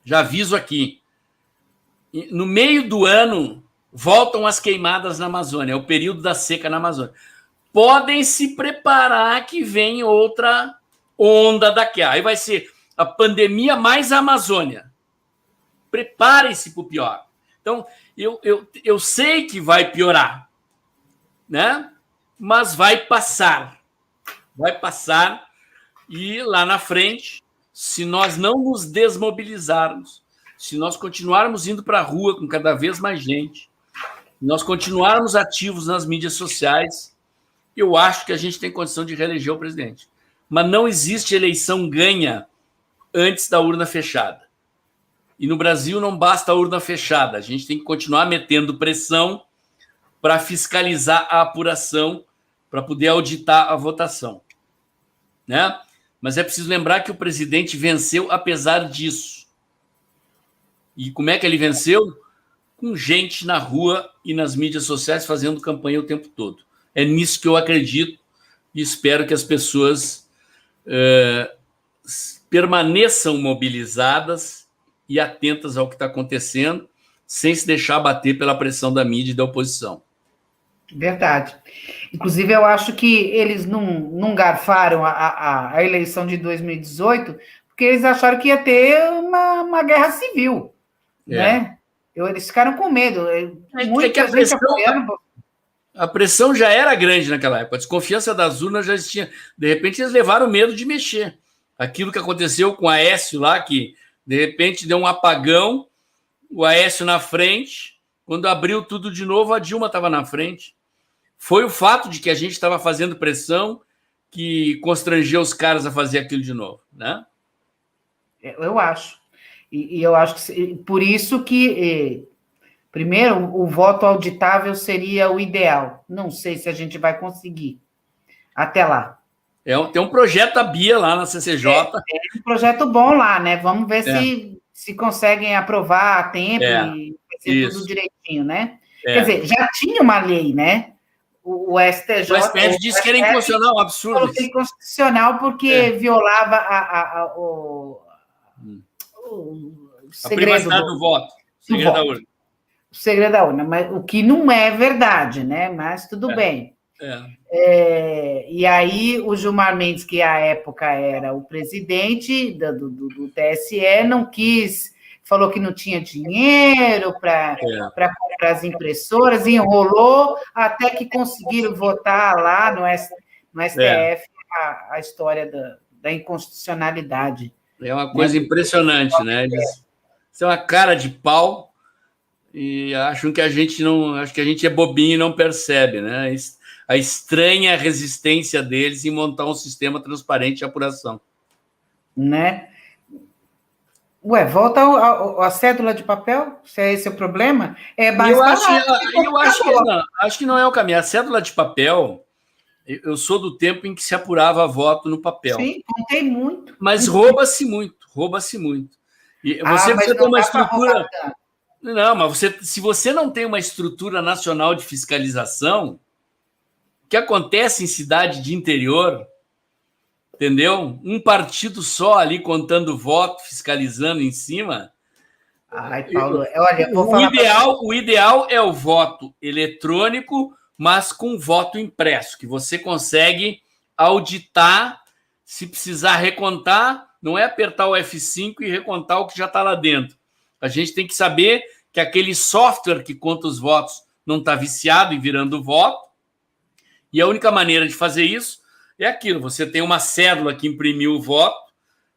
já aviso aqui, no meio do ano voltam as queimadas na Amazônia, é o período da seca na Amazônia. Podem se preparar que vem outra onda daqui. Aí vai ser a pandemia mais a Amazônia. Preparem-se para o pior. Então, eu sei que vai piorar, né? Mas vai passar. Vai passar e lá na frente, se nós não nos desmobilizarmos, se nós continuarmos indo para a rua com cada vez mais gente, nós continuarmos ativos nas mídias sociais, eu acho que a gente tem condição de reeleger o presidente. Mas não existe eleição ganha antes da urna fechada. E no Brasil não basta a urna fechada, a gente tem que continuar metendo pressão para fiscalizar a apuração, para poder auditar a votação, né? Mas é preciso lembrar que o presidente venceu apesar disso. E como é que ele venceu? Com gente na rua e nas mídias sociais fazendo campanha o tempo todo. É nisso que eu acredito e espero que as pessoas permaneçam mobilizadas e atentas ao que está acontecendo, sem se deixar abater pela pressão da mídia e da oposição. Verdade. Inclusive, eu acho que eles não garfaram a eleição de 2018, porque eles acharam que ia ter uma guerra civil, né? Eles ficaram com medo. Muita gente apoiando. A pressão já era grande naquela época, a desconfiança das urnas já existia. De repente, eles levaram medo de mexer. Aquilo que aconteceu com a Aécio lá, que De repente deu um apagão, o Aécio na frente, quando abriu tudo de novo, a Dilma estava na frente. Foi o fato de que a gente estava fazendo pressão que constrangeu os caras a fazer aquilo de novo, né? Eu acho. E eu acho que por isso que, primeiro, o voto auditável seria o ideal. Não sei se a gente vai conseguir até lá. Tem um projeto da Bia lá na CCJ. Tem um projeto bom lá, né? Vamos ver se conseguem aprovar a tempo e vai ser tudo direitinho, né? Quer dizer, já tinha uma lei, né? O STJ... O STF disse que era inconstitucional, absurdo. Falou que é inconstitucional porque violava a privacidade do voto. O segredo da urna. O segredo da urna, mas o que não é verdade, né? Mas tudo bem. E aí o Gilmar Mendes, que à época era o presidente do TSE, não quis, falou que não tinha dinheiro para comprar as impressoras, enrolou até que conseguiram votar lá no STF a história da inconstitucionalidade. É uma coisa impressionante, né? Eles são uma cara de pau e acham que a gente não, acho que a gente é bobinho e não percebe, né? A estranha resistência deles em montar um sistema transparente de apuração. Né? Ué, volta a cédula de papel? Se é esse o problema? Acho que não é o caminho. A cédula de papel, eu sou do tempo em que se apurava voto no papel. Sim, contei muito. Mas rouba-se muito. E você precisa ter uma estrutura... Não, mas se você não tem uma estrutura nacional de fiscalização, o que acontece em cidade de interior, entendeu? Um partido só ali contando voto, fiscalizando em cima. Ai, Paulo, olha, vou falar o ideal é o voto eletrônico, mas com voto impresso, que você consegue auditar, se precisar recontar, não é apertar o F5 e recontar o que já está lá dentro. A gente tem que saber que aquele software que conta os votos não está viciado e virando voto, e a única maneira de fazer isso é aquilo, você tem uma cédula que imprimiu o voto,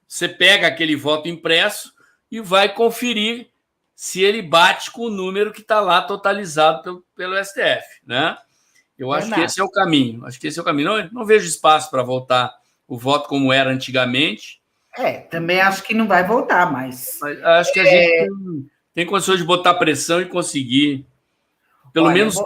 você pega aquele voto impresso e vai conferir se ele bate com o número que está lá totalizado pelo STF, né? Eu acho que esse é o caminho. Não vejo espaço para voltar o voto como era antigamente. Também acho que não vai voltar, mas acho que a gente tem condições de botar pressão e conseguir, pelo menos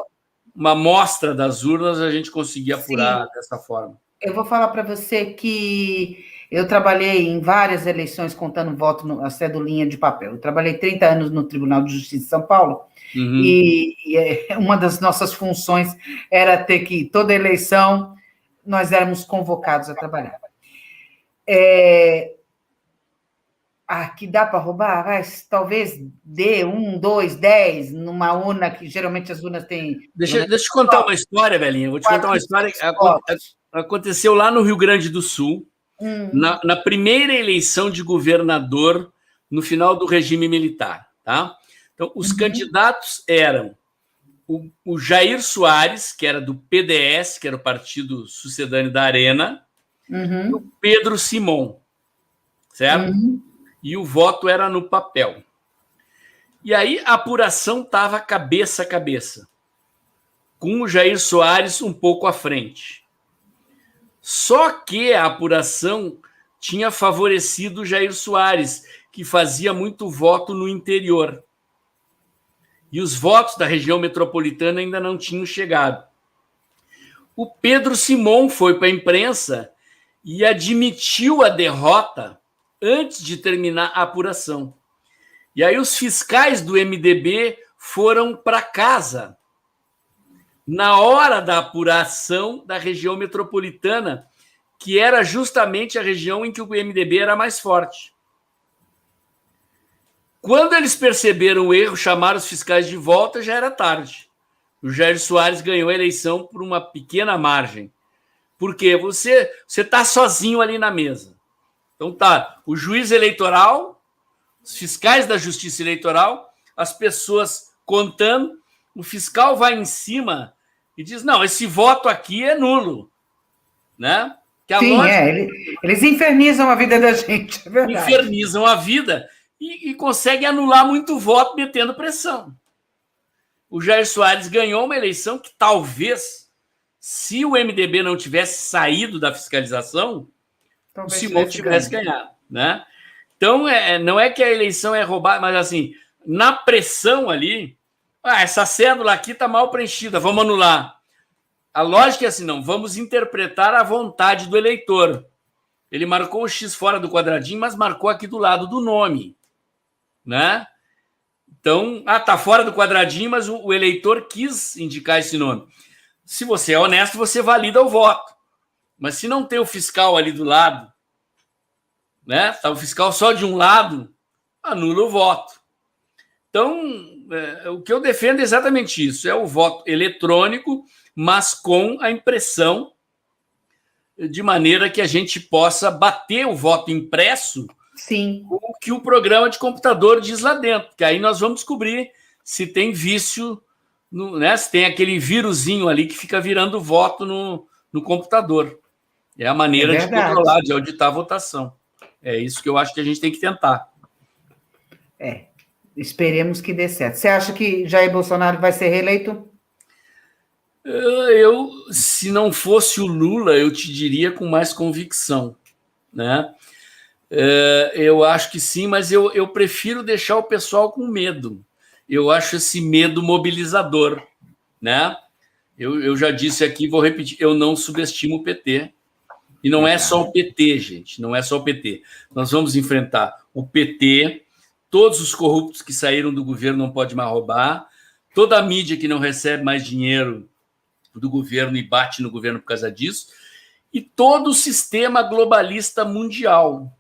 uma amostra das urnas, a gente conseguir apurar dessa forma. Eu vou falar para você que eu trabalhei em várias eleições contando voto na cedulinha de papel. Eu trabalhei 30 anos no Tribunal de Justiça de São Paulo, e uma das nossas funções era ter que, toda eleição, nós éramos convocados a trabalhar. Que dá para roubar? Talvez dê 1, 2, 10 numa urna, que geralmente as urnas têm... Deixa eu te contar uma história, velhinha. Vou te contar uma história que aconteceu lá no Rio Grande do Sul, na primeira eleição de governador no final do regime militar. Tá? Então, os candidatos eram o Jair Soares, que era do PDS, que era o partido sucedâneo da Arena, e o Pedro Simon, certo? E o voto era no papel. E aí a apuração estava cabeça a cabeça, com o Jair Soares um pouco à frente. Só que a apuração tinha favorecido o Jair Soares, que fazia muito voto no interior. E os votos da região metropolitana ainda não tinham chegado. O Pedro Simon foi para a imprensa e admitiu a derrota antes de terminar a apuração. E aí os fiscais do MDB foram para casa na hora da apuração da região metropolitana, que era justamente a região em que o MDB era mais forte. Quando eles perceberam o erro, chamaram os fiscais de volta, já era tarde. O Jair Soares ganhou a eleição por uma pequena margem. Porque você está sozinho ali na mesa. Então tá, o juiz eleitoral, os fiscais da Justiça Eleitoral, as pessoas contando, o fiscal vai em cima e diz, não, esse voto aqui é nulo. Né? Que eles infernizam a vida da gente, é verdade. Infernizam a vida. e consegue anular muito voto metendo pressão. O Jair Soares ganhou uma eleição que talvez, se o MDB não tivesse saído da fiscalização, o Simão tivesse ganhado, né? Então, não é que a eleição é roubada, mas assim, na pressão ali, essa cédula aqui está mal preenchida, vamos anular. A lógica é assim, não, vamos interpretar a vontade do eleitor. Ele marcou o X fora do quadradinho, mas marcou aqui do lado do nome, né? Então, tá fora do quadradinho, mas o eleitor quis indicar esse nome. Se você é honesto, você valida o voto. Mas se não tem o fiscal ali do lado, né? Tá o fiscal só de um lado, anula o voto. Então, o que eu defendo é exatamente isso, é o voto eletrônico, mas com a impressão, de maneira que a gente possa bater o voto impresso Sim. com o que o programa de computador diz lá dentro, que aí nós vamos descobrir se tem vício, né? Se tem aquele vírusinho ali que fica virando voto no computador. É a maneira de controlar, de auditar a votação. É isso que eu acho que a gente tem que tentar. Esperemos que dê certo. Você acha que Jair Bolsonaro vai ser reeleito? Se não fosse o Lula, eu te diria com mais convicção, né? Eu acho que sim, mas eu prefiro deixar o pessoal com medo. Eu acho esse medo mobilizador, né? Eu já disse aqui, vou repetir, eu não subestimo o PT. E não é só o PT, gente, não é só o PT. Nós vamos enfrentar o PT, todos os corruptos que saíram do governo não pode mais roubar, toda a mídia que não recebe mais dinheiro do governo e bate no governo por causa disso, e todo o sistema globalista mundial.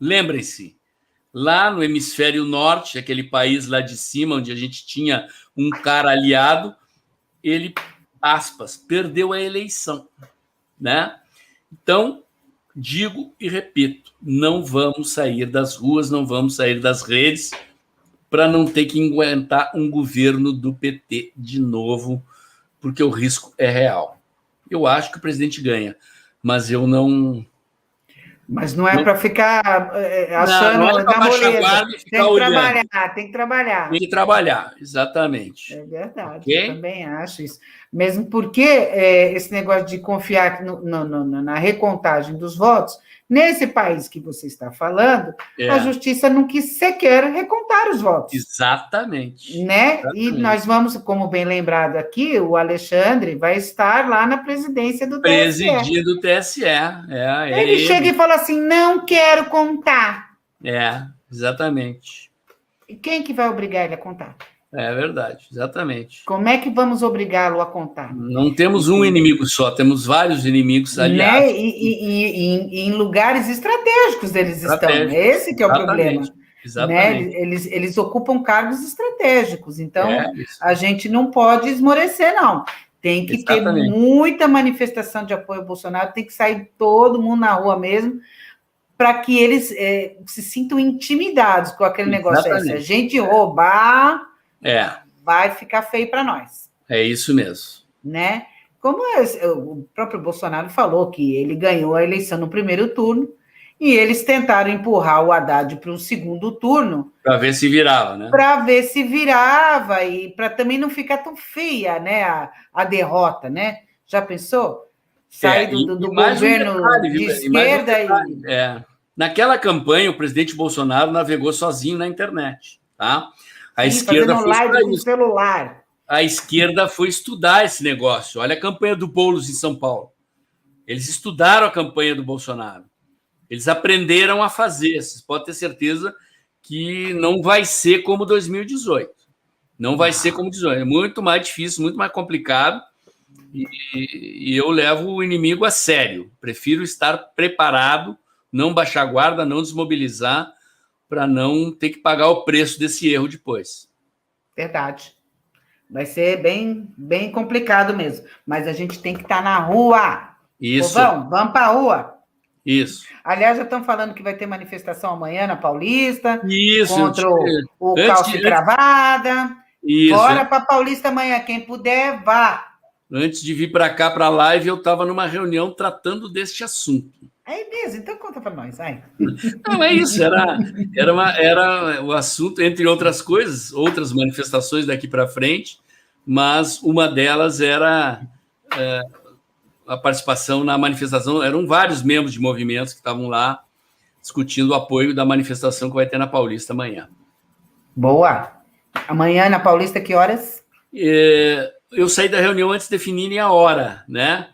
Lembrem-se, lá no hemisfério norte, aquele país lá de cima, onde a gente tinha um cara aliado, ele, aspas, perdeu a eleição, né? Então, digo e repito, não vamos sair das ruas, não vamos sair das redes para não ter que aguentar um governo do PT de novo, porque o risco é real. Eu acho que o presidente ganha, mas eu não... Mas não é para ficar achando não é na moleza. Tem que trabalhar, tem que trabalhar. Tem que trabalhar, exatamente. É verdade, okay? Eu também acho isso. Mesmo porque esse negócio de confiar na recontagem dos votos, nesse país que você está falando, a justiça não quis sequer recontar os votos. Exatamente. Né? Exatamente. E nós vamos, como bem lembrado aqui, o Alexandre vai estar lá na presidência do TSE. Presidindo o TSE. Ele chega e fala assim, não quero contar. Exatamente. E quem que vai obrigar ele a contar? É verdade, exatamente. Como é que vamos obrigá-lo a contar? Não temos um inimigo só, temos vários inimigos aliados. Né? E em lugares estratégicos eles estão. Esse que é o problema. Exatamente. Né? Eles ocupam cargos estratégicos. Então, a gente não pode esmorecer, não. Tem que ter muita manifestação de apoio ao Bolsonaro, tem que sair todo mundo na rua mesmo, para que eles se sintam intimidados com aquele negócio. Se a gente roubar, vai ficar feio para nós. É isso mesmo. Né? Como o próprio Bolsonaro falou, que ele ganhou a eleição no primeiro turno, e eles tentaram empurrar o Haddad para um segundo turno. Para ver se virava, né? Para ver se virava, e para também não ficar tão feia, né, a derrota, né? Já pensou? Sair do governo de esquerda Naquela campanha, o presidente Bolsonaro navegou sozinho na internet, tá? A esquerda fazendo live com o celular. A esquerda foi estudar esse negócio. Olha a campanha do Boulos em São Paulo. Eles estudaram a campanha do Bolsonaro. Eles aprenderam a fazer. Vocês podem ter certeza que não vai ser como 2018. Não vai ser como 2018. É muito mais difícil, muito mais complicado. E eu levo o inimigo a sério. Prefiro estar preparado, não baixar a guarda, não desmobilizar, para não ter que pagar o preço desse erro depois. Verdade. Vai ser bem, bem complicado mesmo. Mas a gente tem que estar na rua. Isso. Vamos para a rua. Isso. Aliás, já estão falando que vai ter manifestação amanhã na Paulista. Isso. Contra o calça e cravada. Isso. Bora para a Paulista amanhã. Quem puder, vá. Antes de vir para cá, para a live, eu estava numa reunião tratando deste assunto. É mesmo? Então conta para nós, vai. Não, é isso, era o assunto, entre outras coisas, outras manifestações daqui para frente, mas uma delas era a participação na manifestação, eram vários membros de movimentos que estavam lá discutindo o apoio da manifestação que vai ter na Paulista amanhã. Boa! Amanhã na Paulista, que horas? Eu saí da reunião antes de definirem a hora, né?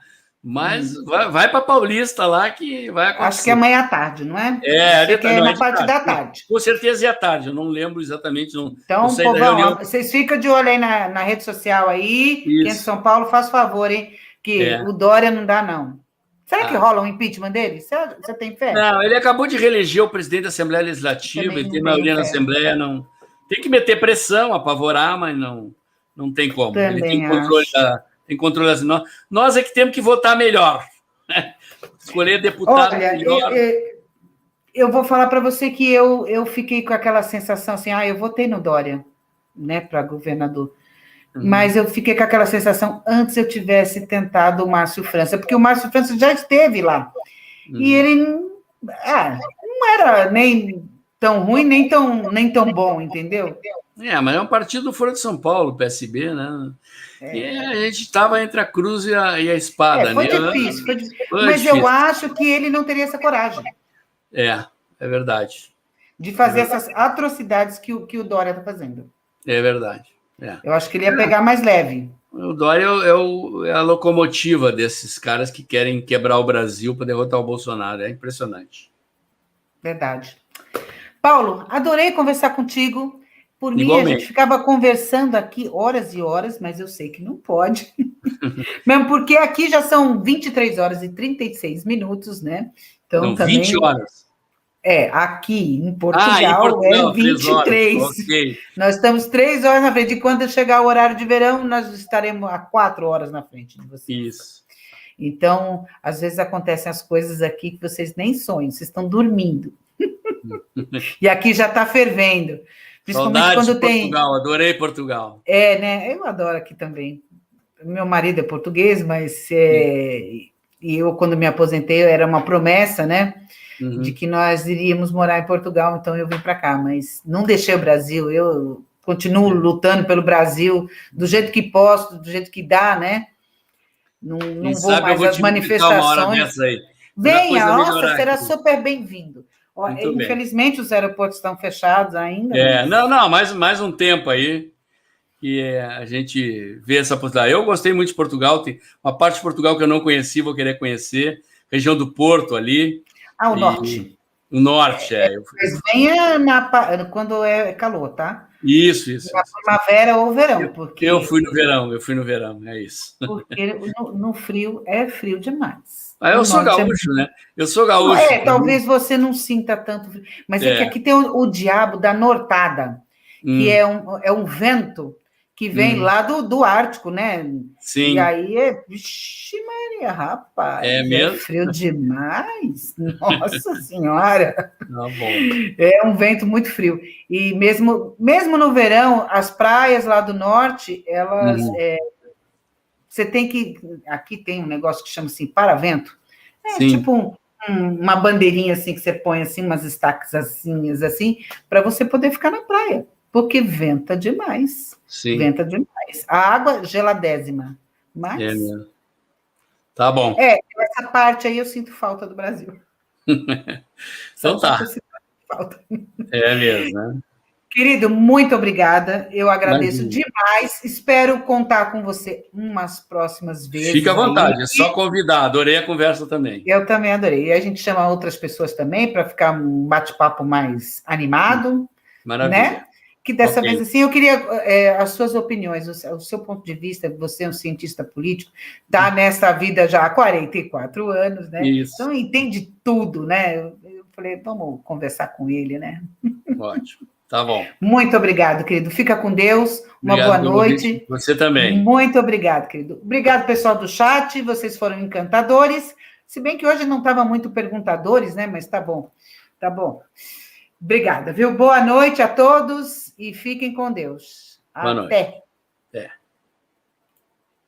Mas vai para Paulista lá que vai acontecer. Acho que é amanhã à tarde, não é? É, que é na parte da tarde. Com certeza é à tarde, eu não lembro exatamente. Não, então, povão, vocês ficam de olho aí na rede social aí. Isso. Quem é de São Paulo, faz favor, hein? Que o Dória não dá, não. Será que rola um impeachment dele? Você tem fé? Não, ele acabou de reeleger o presidente da Assembleia Legislativa, ele tem maioria na Assembleia, não. Tem que meter pressão, apavorar, mas não tem como. Também ele tem controle das. Nós é que temos que votar melhor. Escolher deputado melhor. Eu vou falar para você que eu fiquei com aquela sensação assim, eu votei no Dória, né, para governador. Mas eu fiquei com aquela sensação, antes eu tivesse tentado o Márcio França, porque o Márcio França já esteve lá. E ele não era nem tão ruim, nem tão bom, entendeu? Mas é um partido do Foro de São Paulo, PSB, né? E a gente estava entre a cruz e a espada. Foi difícil. Mas eu acho que ele não teria essa coragem. É verdade. De fazer essas atrocidades que o Dória está fazendo. É verdade. Eu acho que ele ia pegar mais leve. O Dória é a locomotiva desses caras que querem quebrar o Brasil para derrotar o Bolsonaro. É impressionante. Verdade. Paulo, adorei conversar contigo. Por mim, Igualmente. A gente ficava conversando aqui horas e horas, mas eu sei que não pode. Mesmo porque aqui já são 23 horas e 36 minutos, né? Então, não, também... 20 horas. Aqui em Portugal é 23. Okay. Nós estamos 3 horas na frente. E quando chegar o horário de verão, nós estaremos a 4 horas na frente de vocês. Isso. Então, às vezes acontecem as coisas aqui que vocês nem sonham, vocês estão dormindo. E aqui já está fervendo. Principalmente saudades quando tem. Portugal, adorei Portugal. Né? Eu adoro aqui também. Meu marido é português, mas e eu, quando me aposentei, era uma promessa, né? De que nós iríamos morar em Portugal, então eu vim para cá, mas não deixei o Brasil, eu continuo lutando pelo Brasil, do jeito que posso, do jeito que dá, né? Não vou mais às manifestações. Venha, nossa, será super bem-vindo. Infelizmente, os aeroportos estão fechados ainda. Mas... Não, mais um tempo aí, que a gente vê essa possibilidade. Eu gostei muito de Portugal, tem uma parte de Portugal que eu não conheci, vou querer conhecer, região do Porto ali. O norte. O norte, Mas venha quando é calor, tá? Isso. Na primavera ou verão. Porque... Eu fui no verão, é isso. Porque no frio é frio demais. Eu sou gaúcho, né? Eu sou gaúcho. Talvez você não sinta tanto frio. Mas é que aqui tem o diabo da nortada, que é um vento que vem lá do Ártico, né? Sim. E aí Vixe Maria, rapaz. É mesmo? Frio demais. Nossa Senhora. Bom. É um vento muito frio. E mesmo no verão, as praias lá do norte, elas... você tem que... Aqui tem um negócio que chama assim, paravento. Tipo uma bandeirinha assim, que você põe assim, umas estacas assim, para você poder ficar na praia. Porque venta demais. Sim. Venta demais. A água geladésima. Mas... É mesmo. Tá bom. Essa parte aí eu sinto falta do Brasil. Então tá. Falta. É mesmo, né? Querido, muito obrigada. Eu agradeço demais. Espero contar com você umas próximas vezes. Fica à vontade, é só convidar. Adorei a conversa também. Eu também adorei. E a gente chama outras pessoas também para ficar um bate-papo mais animado. Maravilha. Né? Que dessa vez, assim, eu queria as suas opiniões, o seu ponto de vista, você é um cientista político, está nessa vida já há 44 anos, né? Isso. Então entende tudo, né? Eu falei, vamos conversar com ele, né? Ótimo, tá bom. Muito obrigado, querido. Fica com Deus, uma boa noite. Você também. Muito obrigado, querido. Obrigado, pessoal do chat, vocês foram encantadores, se bem que hoje não estava muito perguntadores, né? Mas tá bom, tá bom. Obrigada, viu? Boa noite a todos e fiquem com Deus. Boa Até. Noite.